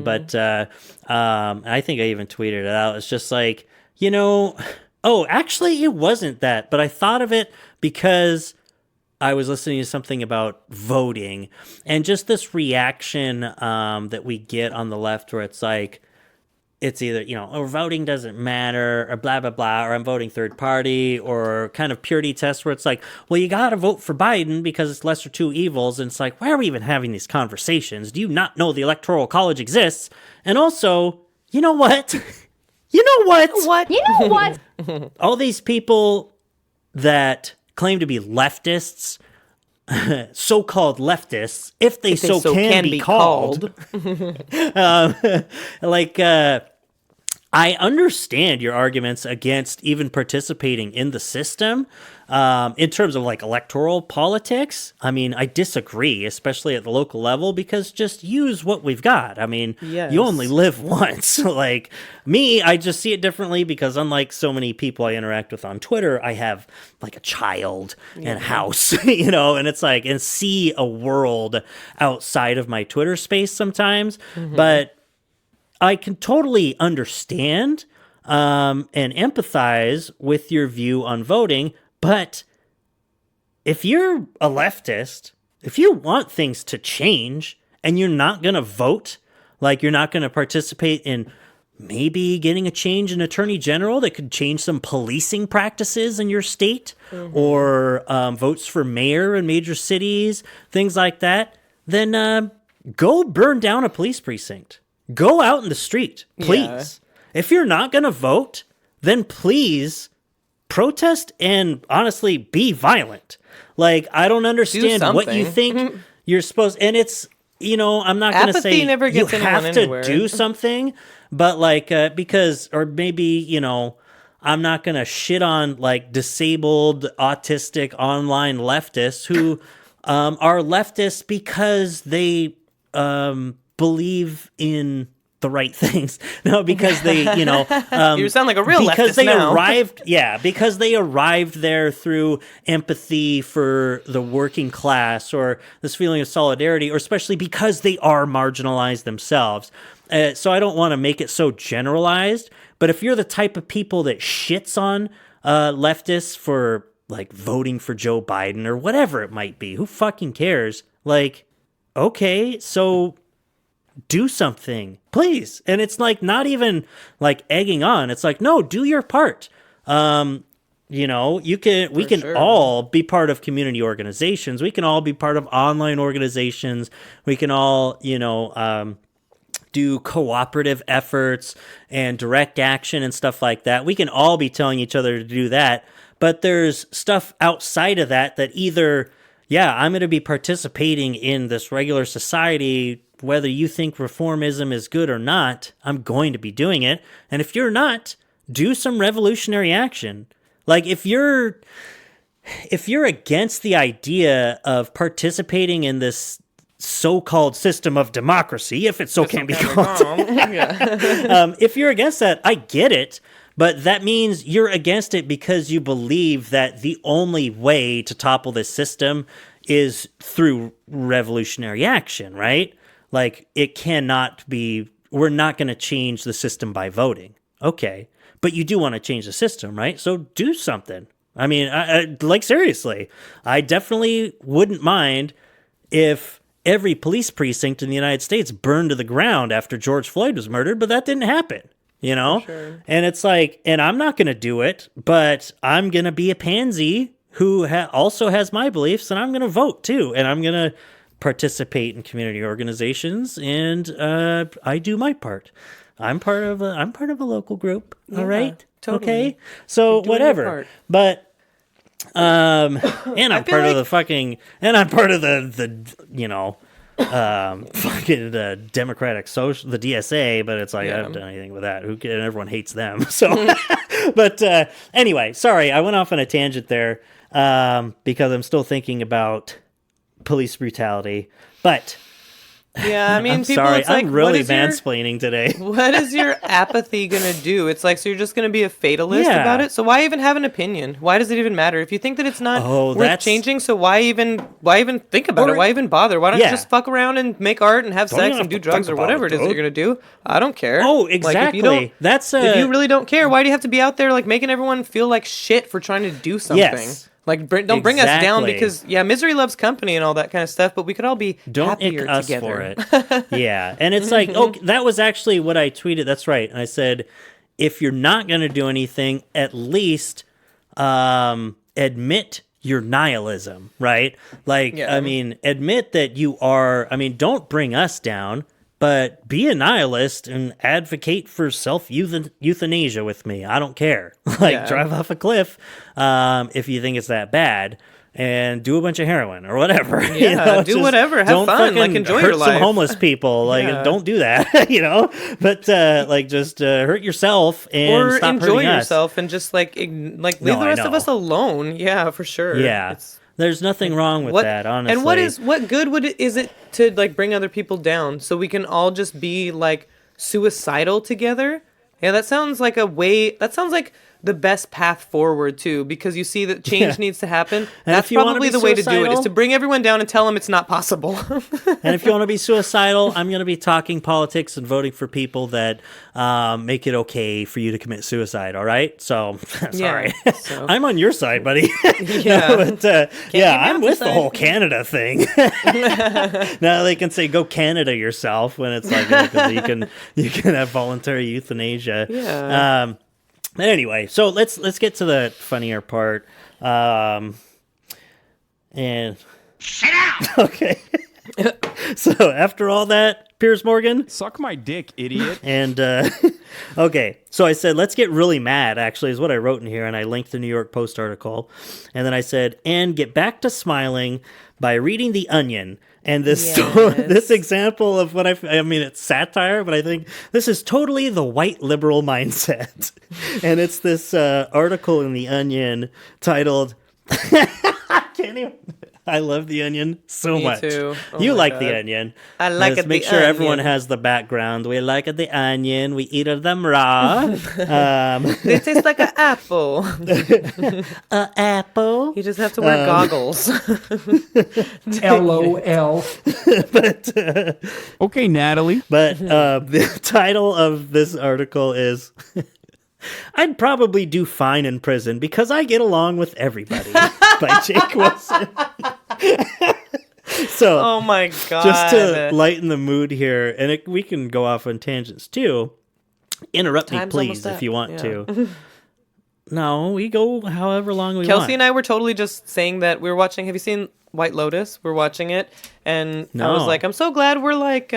but I think I even tweeted it out. It's just like, actually it wasn't that, but I thought of it because I was listening to something about voting and just this reaction that we get on the left where it's like, it's either, voting doesn't matter or blah, blah, blah, or I'm voting third party, or kind of purity test where it's like, well, you got to vote for Biden because it's lesser two evils. And it's like, why are we even having these conversations? Do you not know the Electoral College exists? And also, you know what? You know what? All these people that claim to be leftists, so-called leftists, if they so can be called. I understand your arguments against even participating in the system in terms of like electoral politics. I mean, I disagree, especially at the local level, because just use what we've got. I mean, You only live once. Like me, I just see it differently because unlike so many people I interact with on Twitter, I have like a child and a house, and it's like, and see a world outside of my Twitter space sometimes. But I can totally understand and empathize with your view on voting, but if you're a leftist, if you want things to change and you're not going to vote, like you're not going to participate in maybe getting a change in attorney general that could change some policing practices in your state, or votes for mayor in major cities, things like that, then go burn down a police precinct. Go out in the street, please. Yeah. If you're not going to vote, then please protest and honestly be violent. Like, I don't understand what you think you're supposed... And it's I'm not going to Apathy say never you gets anyone have to anywhere. do something, but or maybe, I'm not going to shit on disabled, autistic online leftists who are leftists because they believe in the right things. No, because they, you sound like a real because leftist they now. because they arrived there through empathy for the working class or this feeling of solidarity, or especially because they are marginalized themselves. So I don't want to make it so generalized, but if you're the type of people that shits on leftists for voting for Joe Biden or whatever it might be, who fucking cares? Okay, so do something, please. And it's not even egging on. It's no, do your part. We can all be part of community organizations. We can all be part of online organizations. We can all, do cooperative efforts and direct action and stuff like that. We can all be telling each other to do that. But there's stuff outside of that either, I'm going to be participating in this regular society. Whether you think reformism is good or not, I'm going to be doing it. And if you're not, do some revolutionary action. If you're against the idea of participating in this so-called system of democracy, if it so can be called, if you're against that, I get it. But that means you're against it because you believe that the only way to topple this system is through revolutionary action, right? It cannot be, we're not going to change the system by voting. Okay. But you do want to change the system, right? So do something. I mean, seriously, I definitely wouldn't mind if every police precinct in the United States burned to the ground after George Floyd was murdered, but that didn't happen, Sure. And it's and I'm not going to do it, but I'm going to be a pansy who also has my beliefs, and I'm going to vote too, and I'm going to participate in community organizations, and I do my part. I'm part of a local group. All right, totally. Okay, so whatever. But and I'm part of the fucking Democratic Social, the DSA. But it's I haven't done anything with that. And everyone hates them. So, but anyway, sorry, I went off on a tangent there because I'm still thinking about police brutality, but yeah, I mean, I'm people, sorry, it's I'm really mansplaining today. What is your apathy gonna do? It's so you're just gonna be a fatalist about it? So why even have an opinion? Why does it even matter if you think that it's not worth changing? So why even think about it? Why even bother? Why don't you just fuck around and make art and have sex and do drugs or whatever it is that you're gonna do? I don't care. Oh, exactly. If you really don't care, why do you have to be out there making everyone feel like shit for trying to do something? Yes. Don't bring us down because, misery loves company and all that kind of stuff, but we could all be happier us together. For it. Yeah. And it's that was actually what I tweeted. That's right. And I said, if you're not going to do anything, at least admit your nihilism, right? Admit that you are, don't bring us down, but be a nihilist and advocate for self-euthanasia with me. I don't care. Drive off a cliff if you think it's that bad, and do a bunch of heroin or whatever. Yeah, do whatever. Have fun. Enjoy your life. Hurt some homeless people. Don't do that. But just hurt yourself and stop enjoy hurting yourself and just leave the rest of us alone. Yeah, for sure. Yeah. There's nothing wrong with that, honestly. And what good is it to bring other people down so we can all just be suicidal together? Yeah, that sounds like the best path forward too, because you see that change needs to happen. And that's probably the way to do it, is to bring everyone down and tell them it's not possible. And if you want to be suicidal, I'm going to be talking politics and voting for people that make it okay for you to commit suicide. All right, so sorry, I'm on your side, buddy. I'm with the whole Canada thing. Now they can say go Canada yourself when it's you can have voluntary euthanasia. Yeah. But anyway, so let's get to the funnier part. And sit down. Okay. So after all that, Piers Morgan, suck my dick, idiot. And okay, so I said let's get really mad. Actually, is what I wrote in here, and I linked the New York Post article. And then I said, and get back to smiling by reading The Onion. And this example of what I mean, it's satire, but I think this is totally the white liberal mindset. And it's this article in The Onion titled, I can't even, I love The Onion so Me much. too. Oh You my like God. The Onion. I like Let's it. make The sure Onion. everyone has the background. We like it, The Onion. We eat them raw. They taste like an apple. Apple. You just have to wear goggles. LOL. Okay, Natalie. But the title of this article is I'd probably do fine in prison because I get along with everybody by Jake Wilson. So, Oh my God. just to lighten the mood here, and we can go off on tangents too. Interrupt me, Time's please, almost if up. you want Yeah. to. No, we go however long we Kelsey want. and I were totally just saying that we were watching. Have you seen White Lotus? We're watching it, and I was No. like, I'm so glad we're like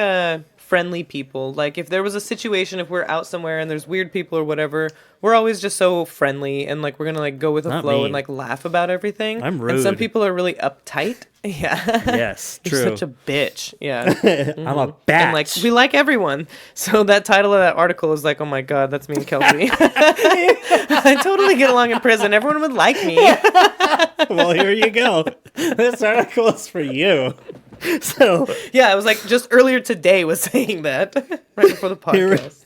friendly people. Like, if there was a situation, if we're out somewhere and there's weird people or whatever, we're always just so friendly and like we're gonna like go with the Not flow me. and like laugh about everything. I'm And some rude. people are really uptight. Yeah. Yes, You're true. such a bitch. Yeah. I'm a bat. And like we like everyone. So that title of that article is like, oh my God, that's me and Kelsey. I totally get along in prison. Everyone would like me. Well, here you go. This article is for you. So Yeah, I was like just earlier today was saying that right before the podcast.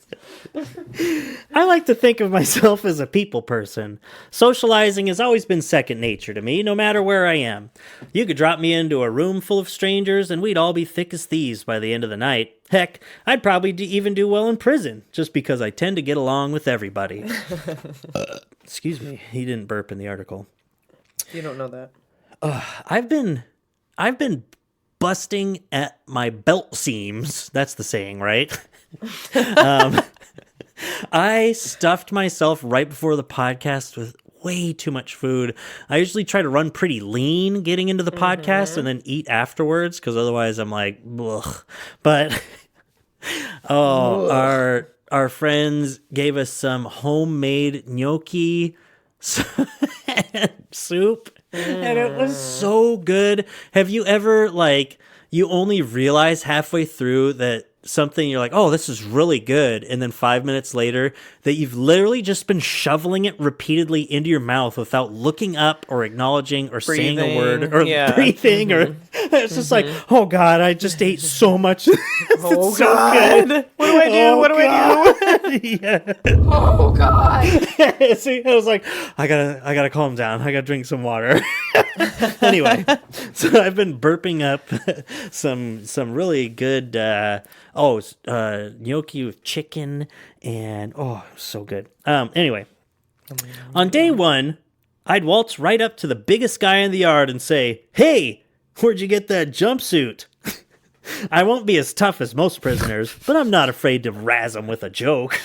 I like to think of myself as a people person. Socializing has always been second nature to me, no matter where I am. You could drop me into a room full of strangers and we'd all be thick as thieves by the end of the night. Heck, I'd probably even do well in prison, just because I tend to get along with everybody. Excuse me, he didn't burp in the article. You don't know that. I've been busting at my belt seams. That's the saying, right? I stuffed myself right before the podcast with way too much food. I usually try to run pretty lean getting into the podcast and then eat afterwards because otherwise I'm like, ugh. But our friends gave us some homemade gnocchi soup. And it was so good. Have you ever, like, you only realize halfway through that something, you're like, oh, this is really good. And then 5 minutes later, that you've literally just been shoveling it repeatedly into your mouth without looking up or acknowledging or saying a word or breathing. Or it's just like, oh, God, I just ate so much. Oh, it's so God. good. What do I do? Oh, what do I do? Yeah. Oh God. See, I was like, I gotta calm down. I gotta drink some water. Anyway, so I've been burping up some really good gnocchi with chicken and so good. Anyway, on day one, I'd waltz right up to the biggest guy in the yard and say, "Hey, where'd you get that jumpsuit?" I won't be as tough as most prisoners, but I'm not afraid to razz them with a joke.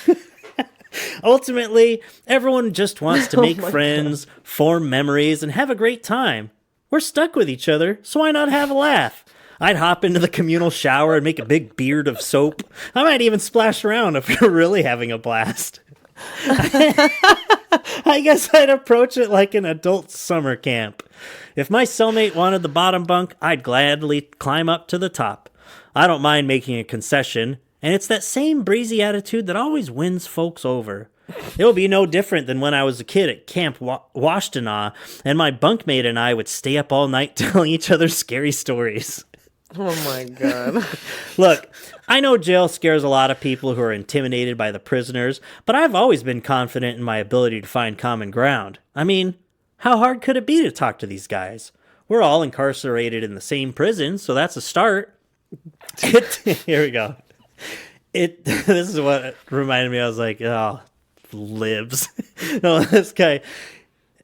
Ultimately, everyone just wants to make friends, form memories, and have a great time. We're stuck with each other, so why not have a laugh? I'd hop into the communal shower and make a big beard of soap. I might even splash around if you're really having a blast. I guess I'd approach it like an adult summer camp. If my cellmate wanted the bottom bunk, I'd gladly climb up to the top. I don't mind making a concession, and it's that same breezy attitude that always wins folks over. It will be no different than when I was a kid at Camp Washtenaw, and my bunkmate and I would stay up all night telling each other scary stories. Oh my God. Look, I know jail scares a lot of people who are intimidated by the prisoners, but I've always been confident in my ability to find common ground. I mean, how hard could it be to talk to these guys? We're all incarcerated in the same prison, so that's a start. Here we go. This is what reminded me. I was like, oh, libs. No, this guy.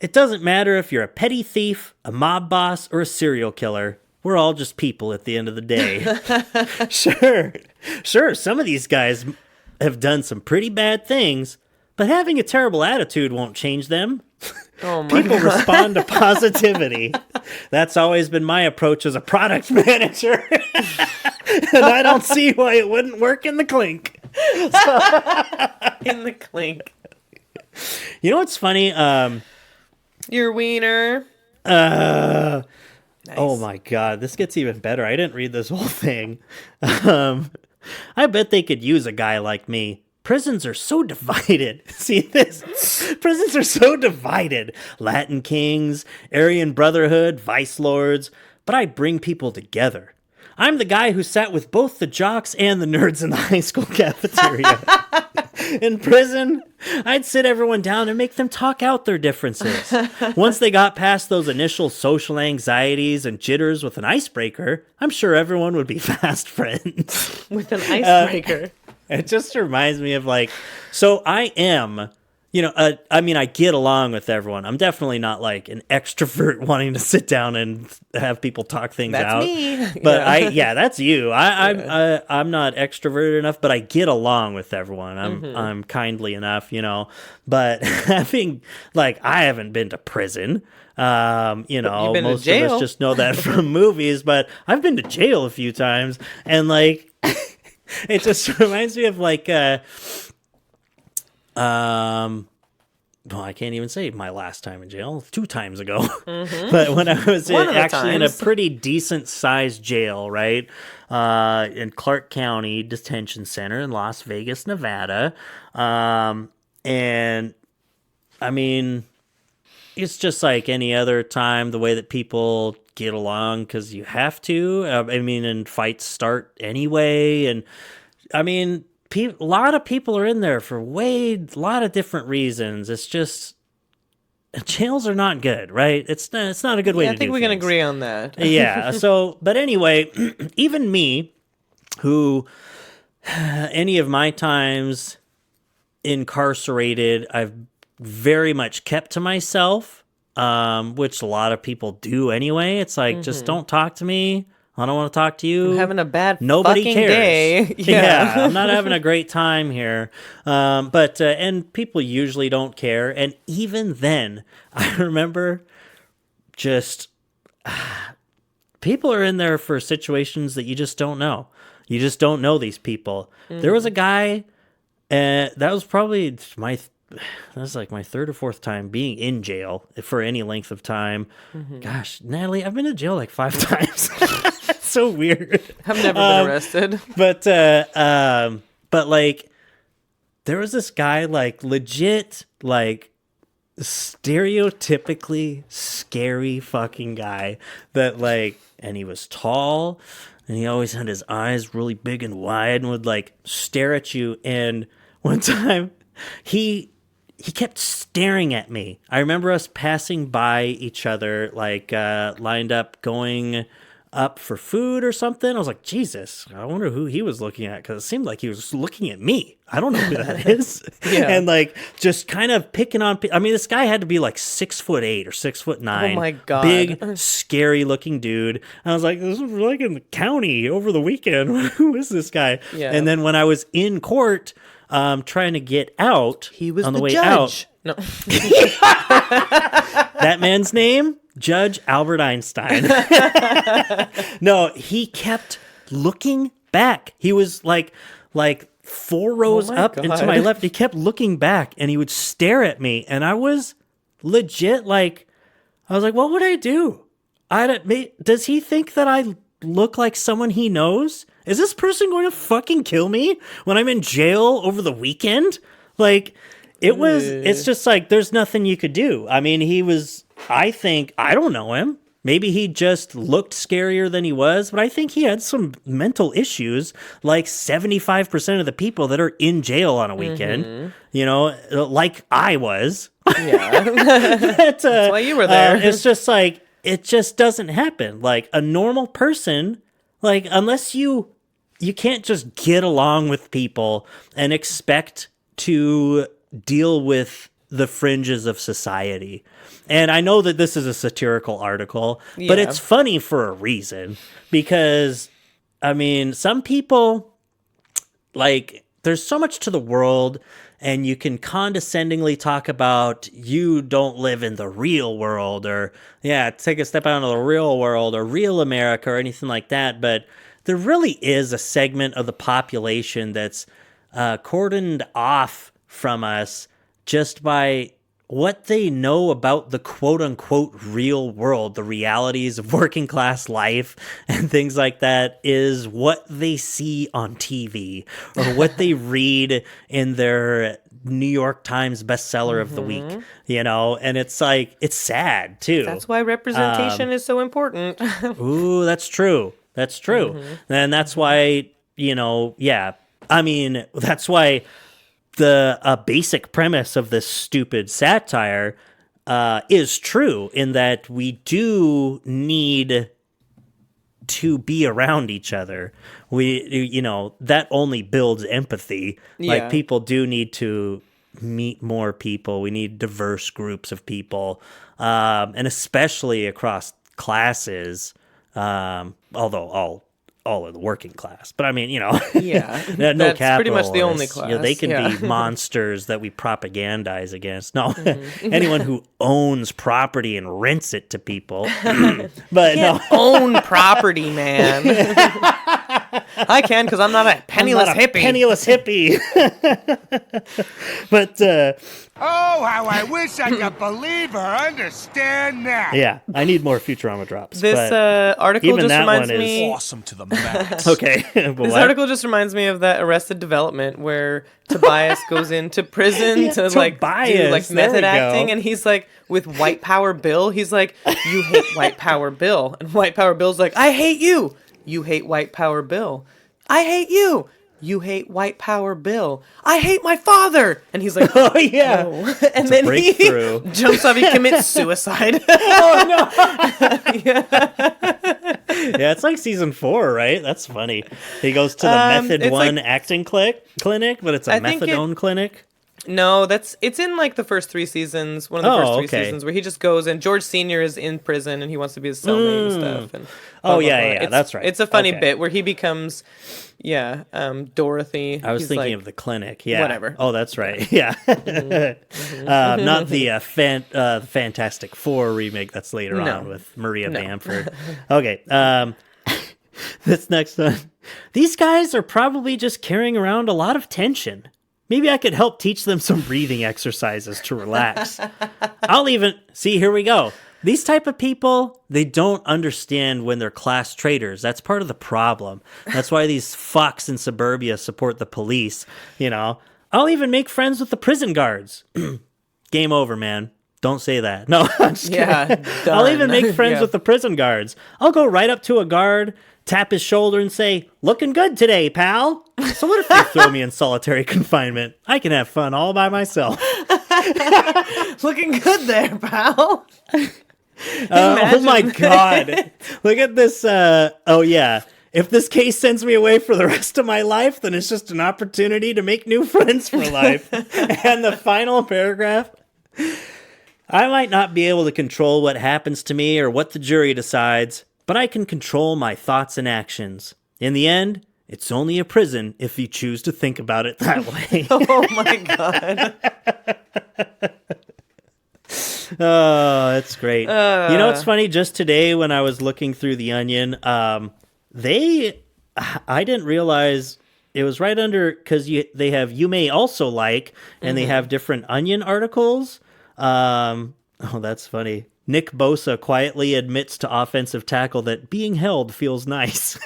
It doesn't matter if you're a petty thief, a mob boss, or a serial killer. We're all just people at the end of the day. Sure, some of these guys have done some pretty bad things, but having a terrible attitude won't change them. Oh my People God. respond to positivity. That's always been my approach as a product manager. And I don't see why it wouldn't work in the clink. In the clink. You know what's funny? Your wiener. Oh my God, this gets even better. I didn't read this whole thing. I bet they could use a guy like me. Prisons are so divided. See this? Prisons are so divided. Latin kings, Aryan Brotherhood, vice lords. But I bring people together. I'm the guy who sat with both the jocks and the nerds in the high school cafeteria. In prison, I'd sit everyone down and make them talk out their differences. Once they got past those initial social anxieties and jitters with an icebreaker, I'm sure everyone would be fast friends. With an icebreaker. It just reminds me of so I am, I get along with everyone. I'm definitely not like an extrovert wanting to sit down and have people talk things out. That's me. But that's you. I'm not extroverted enough, but I get along with everyone. I'm kindly enough, but having I haven't been to prison. Most of us just know that from movies, but I've been to jail a few times and it just reminds me of I can't even say my last time in jail, 2 times ago. Mm-hmm. But when I was in a pretty decent sized jail, right? In Clark County Detention Center in Las Vegas, Nevada. And I mean, it's just like any other time, the way that people get along because you have to. And fights start anyway. And I mean, a lot of people are in there for a lot of different reasons. It's just jails are not good, right? It's not a good way to do things. I think we can agree on that. Yeah. So, but anyway, even me, who any of my times incarcerated, I've very much kept to myself, which a lot of people do anyway. It's like, just don't talk to me. I don't want to talk to you. I'm having a bad Nobody fucking cares. day. Yeah, I'm not having a great time here. But people usually don't care. And even then, I remember just people are in there for situations that you just don't know. You just don't know these people. Mm-hmm. There was a guy, that was probably my 3rd or 4th time being in jail for any length of time. Mm-hmm. Gosh, Natalie, I've been to jail 5 times. It's so weird. I've never been arrested. But there was this guy, legit, stereotypically scary fucking guy that, and he was tall, and he always had his eyes really big and wide and would, stare at you. And one time, he kept staring at me. I remember us passing by each other, lined up going up for food or something. I was like, Jesus, I wonder who he was looking at, because it seemed like he was looking at me. I don't know who that is. Yeah. And just kind of picking on people. I mean, this guy had to be 6'8" or 6'9". Oh my God. Big, scary looking dude. And I was like, this is in the county over the weekend. Who is this guy? Yeah. And then when I was in court, trying to get out, he was on the way judge. out. No. That man's name? Judge Albert Einstein. No, he kept looking back. He was like 4 rows up and to my left. He kept looking back and he would stare at me. And I was legit I was like, what would I do? Does he think that I look like someone he knows? Is this person going to fucking kill me when I'm in jail over the weekend? It's just there's nothing you could do. I mean, I don't know him. Maybe he just looked scarier than he was, but I think he had some mental issues, 75% of the people that are in jail on a weekend, like I was. Yeah. That's why you were there. It's just it just doesn't happen. A normal person, unless you can't just get along with people and expect to deal with the fringes of society. And I know that this is a satirical article, but it's funny for a reason, because I mean, some people there's so much to the world, and you can condescendingly talk about you don't live in the real world, or take a step out into the real world, or real America, or anything like that. But there really is a segment of the population that's cordoned off from us just by what they know about the quote-unquote real world, the realities of working class life and things like that, is what they see on TV or what they read in their New York Times bestseller of the week, you know? And it's like, it's sad, too. That's why representation is so important. Ooh, that's true. That's true. And that's why, you know, yeah. I mean, that's why the basic premise of this stupid satire is true, in that we do need to be around each other. We, you know, that only builds empathy. Yeah. Like, people do need to meet more people. We need diverse groups of people, and especially across classes. Although all of the working class, but I mean, you know, Yeah, no that's pretty much the capitalists. only You class. know, they can be monsters that we propagandize against. No, anyone who owns property and rents it to people. But no, own property, man. I can, because I'm not a penniless hippie. Penniless hippie. But Oh, how I wish I could believe or understand that. yeah, I need more Futurama drops. This but article even just that reminds one is me. Awesome to the max. okay. But This what? article just reminds me of that Arrested Development where Tobias goes into prison to like do Tobias, like there we method go. acting, and he's like with White Power Bill. He's like, "You hate White Power Bill," and White Power Bill's like, "I hate you. You hate White Power Bill. I hate you. You hate White Power Bill. I hate my father." And he's like, Oh yeah. "No." And then he breakthrough. jumps up. He commits suicide. Yeah, it's like season 4, right? That's funny. He goes to the Method it's 1 like- acting clinic, but it's a I think methadone clinic. No, it's in like the first 3 seasons. One of the first 3 okay. seasons where he just goes and George Senior is in prison and he wants to be his cellmate and stuff. And blah, blah, yeah, blah. yeah, that's right. It's a funny Okay. bit where he becomes, Dorothy. I was He's thinking like, of the clinic. Yeah. whatever. Oh, that's right. Yeah. Not the Fantastic Four remake that's later No. on with Maria Bamford. Okay. This next one. These guys are probably just carrying around a lot of tension. Maybe I could help teach them some breathing exercises to relax. I'll even... See, here we go. These type of people, they don't understand when they're class traitors. That's part of the problem. That's why these fucks in suburbia support the police, you know. I'll even make friends with the prison guards. Game over, man. Don't say that. No, I'm just kidding. Yeah, I'll done. even make friends Yeah. with the prison guards. I'll go right up to a guard, tap his shoulder and say, "Looking good today, pal." So what if they throw me in solitary confinement? I can have fun all by myself. Looking good there, pal. Oh my God. Look at this. Oh yeah. If this case sends me away for the rest of my life, then it's just an opportunity to make new friends for life. And the final paragraph. I might not be able to control what happens to me or what the jury decides, but I can control my thoughts and actions. In the end, it's only a prison if you choose to think about it that way. Oh my God. Oh, that's great. You know what's funny? Just today when I was looking through The Onion, I didn't realize it was right under, because they have You May Also Like, and they have different Onion articles. Oh, that's funny. Nick Bosa quietly admits to offensive tackle that being held feels nice.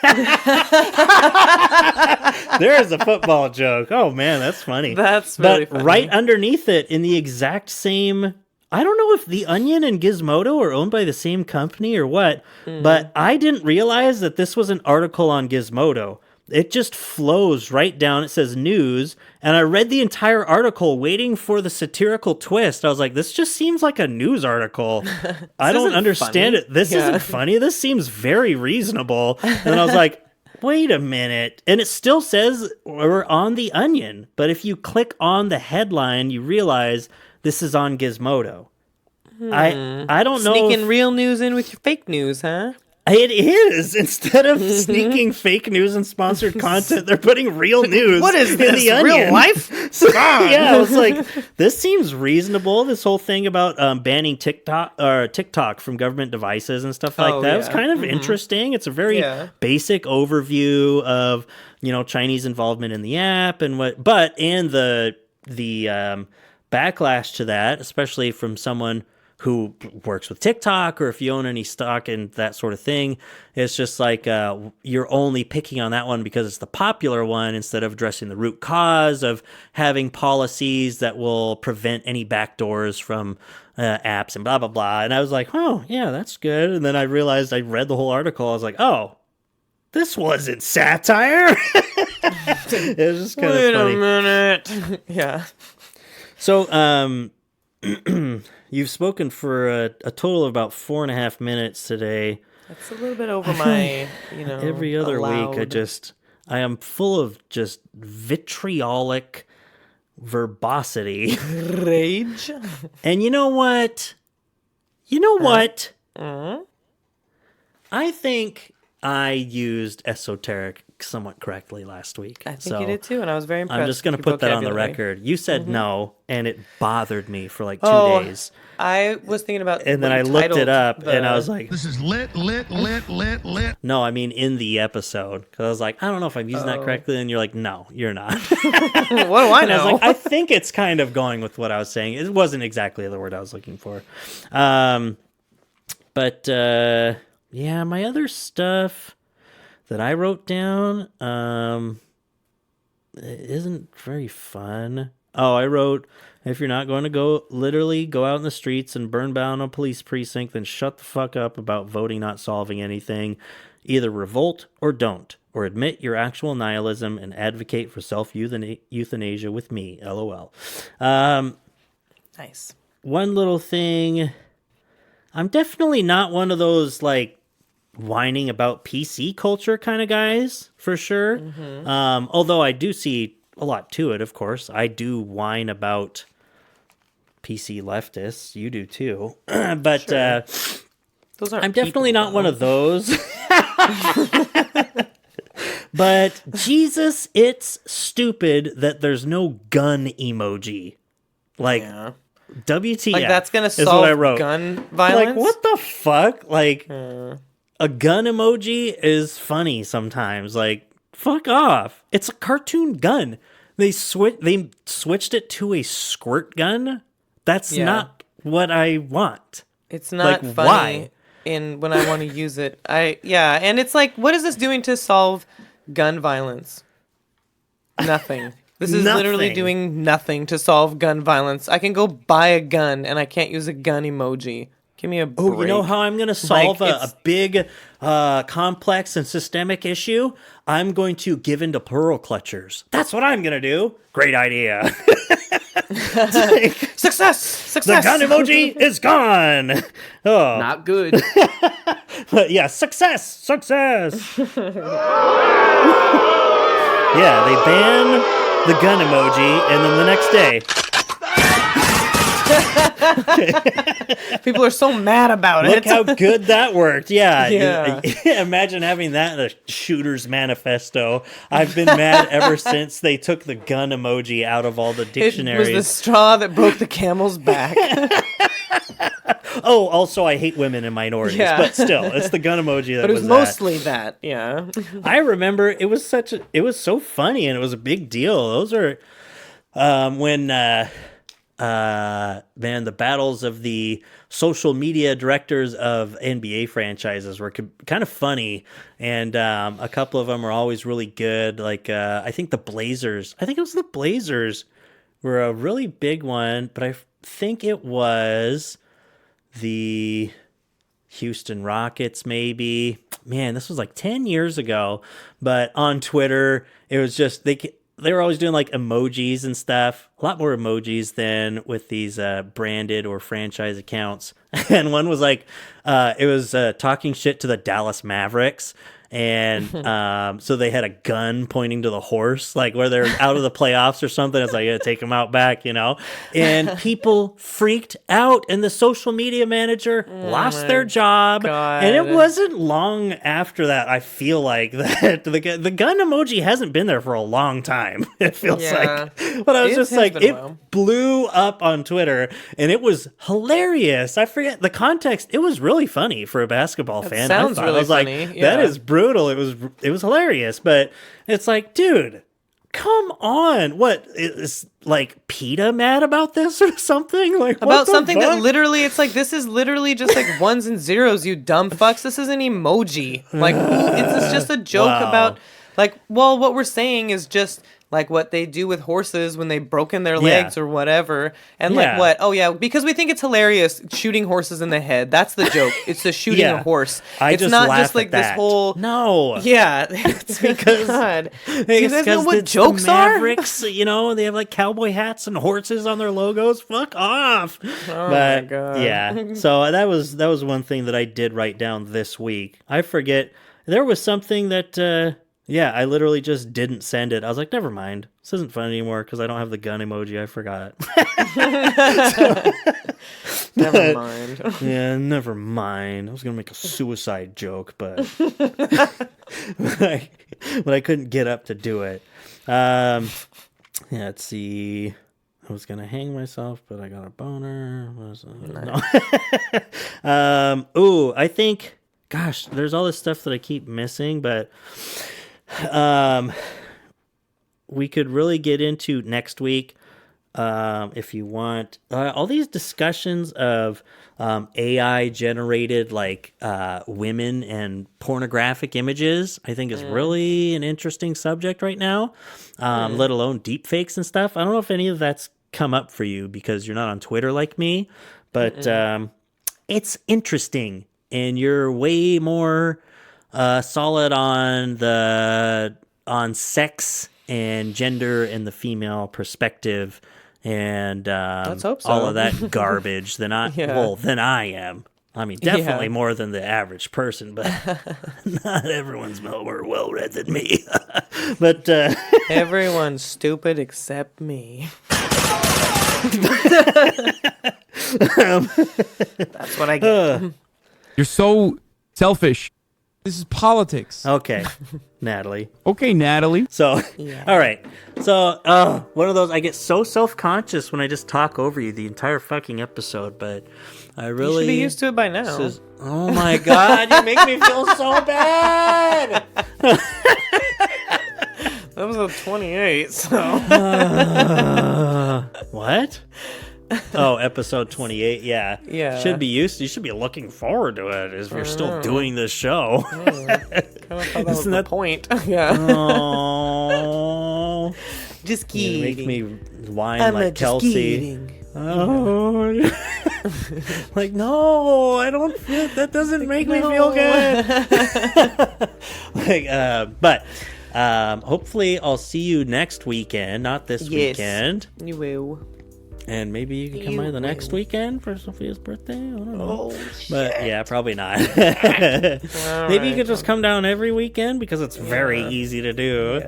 There's a football joke. Oh man, that's funny. That's really but funny. right underneath it, in the exact same, I don't know if The Onion and Gizmodo are owned by the same company or what, but I didn't realize that this was an article on Gizmodo. It just flows right down. It says news, and I read the entire article waiting for the satirical twist. I was like, this just seems like a news article. I don't isn't understand funny. it. This isn't funny. This seems very reasonable. And I was like, wait a minute. And it still says we're on The Onion, but if you click on the headline, you realize this is on Gizmodo. I don't know. Sneaking real news in with your fake news, huh? It is. Instead of sneaking fake news and sponsored content, they're putting real news. What is in this? The Onion. Real life? So, yeah, I was like, this seems reasonable. This whole thing about banning TikTok from government devices and stuff like that was kind of interesting. It's a very basic overview of, you know, Chinese involvement in the app and what, but and the backlash to that, especially from someone who works with TikTok, or if you own any stock in that sort of thing. It's just like you're only picking on that one because it's the popular one instead of addressing the root cause of having policies that will prevent any backdoors from apps and blah, blah, blah. And I was like, oh, yeah, that's good. And then I realized I read the whole article. I was like, oh, this wasn't satire. It was just kind of funny. Wait a minute. Yeah. So, you've spoken for a total of about 4.5 minutes today. That's a little bit over my, Every other week, I am full of just vitriolic verbosity. Rage. And you know what? I think I used esoteric somewhat correctly last week. I think you did too, and I was very impressed. I'm just going to put that on the record. You said no, and it bothered me for like 2 days. I was thinking about, and then I looked it up, and I was like, This is lit. no, I mean in the episode, because I was like, I don't know if I'm using that correctly, and you're like, no, you're not. What do I know? I was like, I think it's kind of going with what I was saying. It wasn't exactly the word I was looking for. But yeah, my other stuff that I wrote down isn't very fun. Oh, I wrote, if you're not going to go out in the streets and burn down a police precinct, then shut the fuck up about voting not solving anything. Either revolt or don't, or admit your actual nihilism and advocate for self-euthanasia with me, LOL. Nice. One little thing, I'm definitely not one of those, like, whining about PC culture kind of guys, for sure. Mm-hmm. Although I do see a lot to it, of course. I do whine about PC leftists. You do too. But sure. I'm definitely not one of those. But Jesus, it's stupid that there's no gun emoji. Like, WTF. Like, that's going to solve gun violence? Like, what the fuck? Like, a gun emoji is funny sometimes. Like, fuck off. It's a cartoon gun. They switched it to a squirt gun. That's not what I want. It's not like, funny why? When I want to use it. And it's like, what is this doing to solve gun violence? Nothing. This is literally doing nothing to solve gun violence. I can go buy a gun and I can't use a gun emoji. Give me a break. Oh, you know how I'm going to solve a big, complex and systemic issue? I'm going to give in to plural clutchers. That's what I'm going to do. Great idea. Success! The gun emoji is gone. Oh. Not good. But yeah, success. Yeah, they ban the gun emoji, and then the next day... People are so mad about it. Look how good that worked. Yeah. Imagine having that in a shooter's manifesto. I've been mad ever since they took the gun emoji out of all the dictionaries. It was the straw that broke the camel's back. Oh, also I hate women and minorities, but still, it's the gun emoji that but it was mostly that. Yeah. I remember it was so funny and it was a big deal. Those are when the battles of the social media directors of NBA franchises were kind of funny, and a couple of them were always really good. Like I think it was the Blazers were a really big one, but I think it was the Houston Rockets maybe. Man, this was like 10 years ago, but on Twitter it was just they were always doing like emojis and stuff. A lot more emojis than with these branded or franchise accounts. And one was like, it was talking shit to the Dallas Mavericks. And so they had a gun pointing to the horse, like where they're out of the playoffs or something. It's like, yeah, take them out back, And people freaked out, and the social media manager lost their job. God. And it wasn't long after that, I feel like, that the gun emoji hasn't been there for a long time, it feels like. But I was just like, it blew up on Twitter, and it was hilarious. I forget the context. It was really funny for a basketball fan. Sounds really I was funny. Like, that is brutal. It was hilarious, but it's like, dude, Come on. What is like PETA mad about this or something? Like about something that literally, it's like, this is literally just like ones and zeros, you dumb fucks. This is an emoji. Like, it's just a joke about like, well, what we're saying is just like what they do with horses when they've broken their legs or whatever. And like what? Oh yeah, because we think it's hilarious shooting horses in the head. That's the joke. It's the shooting a horse. It's just not laugh just like at this that. whole No. Yeah. It's because God. Do you guys know what jokes Mavericks, you know, they have like cowboy hats and horses on their logos. Fuck off. Oh my God. Yeah. So that was one thing that I did write down this week. I forget. There was something that I literally just didn't send it. I was like, never mind. This isn't fun anymore because I don't have the gun emoji. I forgot. Never mind. Yeah, never mind. I was going to make a suicide joke, but I couldn't get up to do it. Let's see. I was going to hang myself, but I got a boner. No. I think, gosh, there's all this stuff that I keep missing, but we could really get into next week if you want all these discussions of AI generated like women and pornographic images. I think is really an interesting subject right now, let alone deep fakes and stuff. I don't know if any of that's come up for you because you're not on Twitter like me, but it's interesting and you're way more solid on sex and gender and the female perspective and Let's hope so. all of that garbage than I am. I mean, definitely more than the average person, but not everyone's more well-read than me. But everyone's stupid except me. That's what I get. You're so selfish. This is politics. Okay, Natalie. Okay, Natalie. So, all right. So, one of those, I get so self-conscious when I just talk over you the entire fucking episode, but I really... You should be used to it by now. Oh my God, you make me feel so bad! That was a 28, so... What? Oh, episode 28, yeah. Yeah. You should be looking forward to it if you're still doing this show. Kind of thought that was the point. Yeah. Oh. Just kidding. You make me whine I'm like Kelsey. Kidding. Oh. Like, no, I don't feel, that doesn't make me feel good. But hopefully I'll see you next weekend, not this weekend. You will. And maybe you can come by the next weekend for Sophia's birthday. I don't know. Oh, shit. But yeah, probably not. Maybe you could just come down every weekend because it's very easy to do.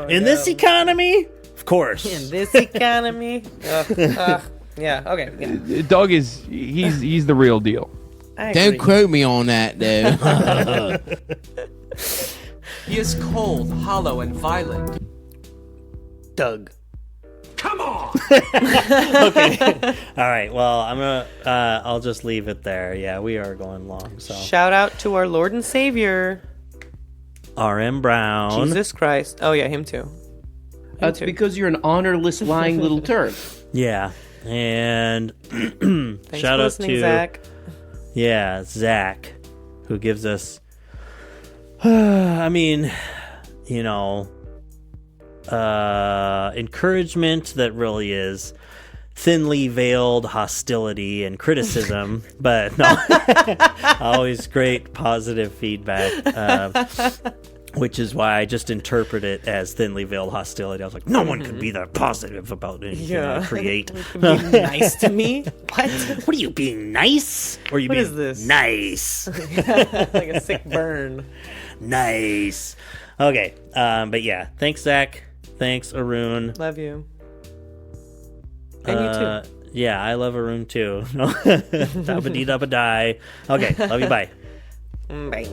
In this economy, of course. In this economy. Yeah. Okay. Yeah. Doug he's the real deal. Don't quote me on that, though. He is cold, hollow, and violent. Doug. Come on. Okay. All right. Well, I'll just leave it there. Yeah, we are going long. So shout out to our Lord and Savior, R.M. Brown. Jesus Christ. Oh yeah, him too. That's because you're an honorless, lying little turd. Yeah, and Thanks shout for out listening, to Zach. Yeah, Zach, who gives us. I mean, you know. Encouragement that really is thinly veiled hostility and criticism, but no, always great positive feedback, which is why I just interpret it as thinly veiled hostility. I was like, no one could be that positive about anything I create. Be nice to me? What? What are you being nice? Or are you what being is this? Nice? Like a sick burn. Nice. Okay, but yeah, thanks, Zach. Thanks, Arun. Love you. And you too. Yeah, I love Arun too. Dabba-dee-dabba-die. Okay, love you, bye. Bye.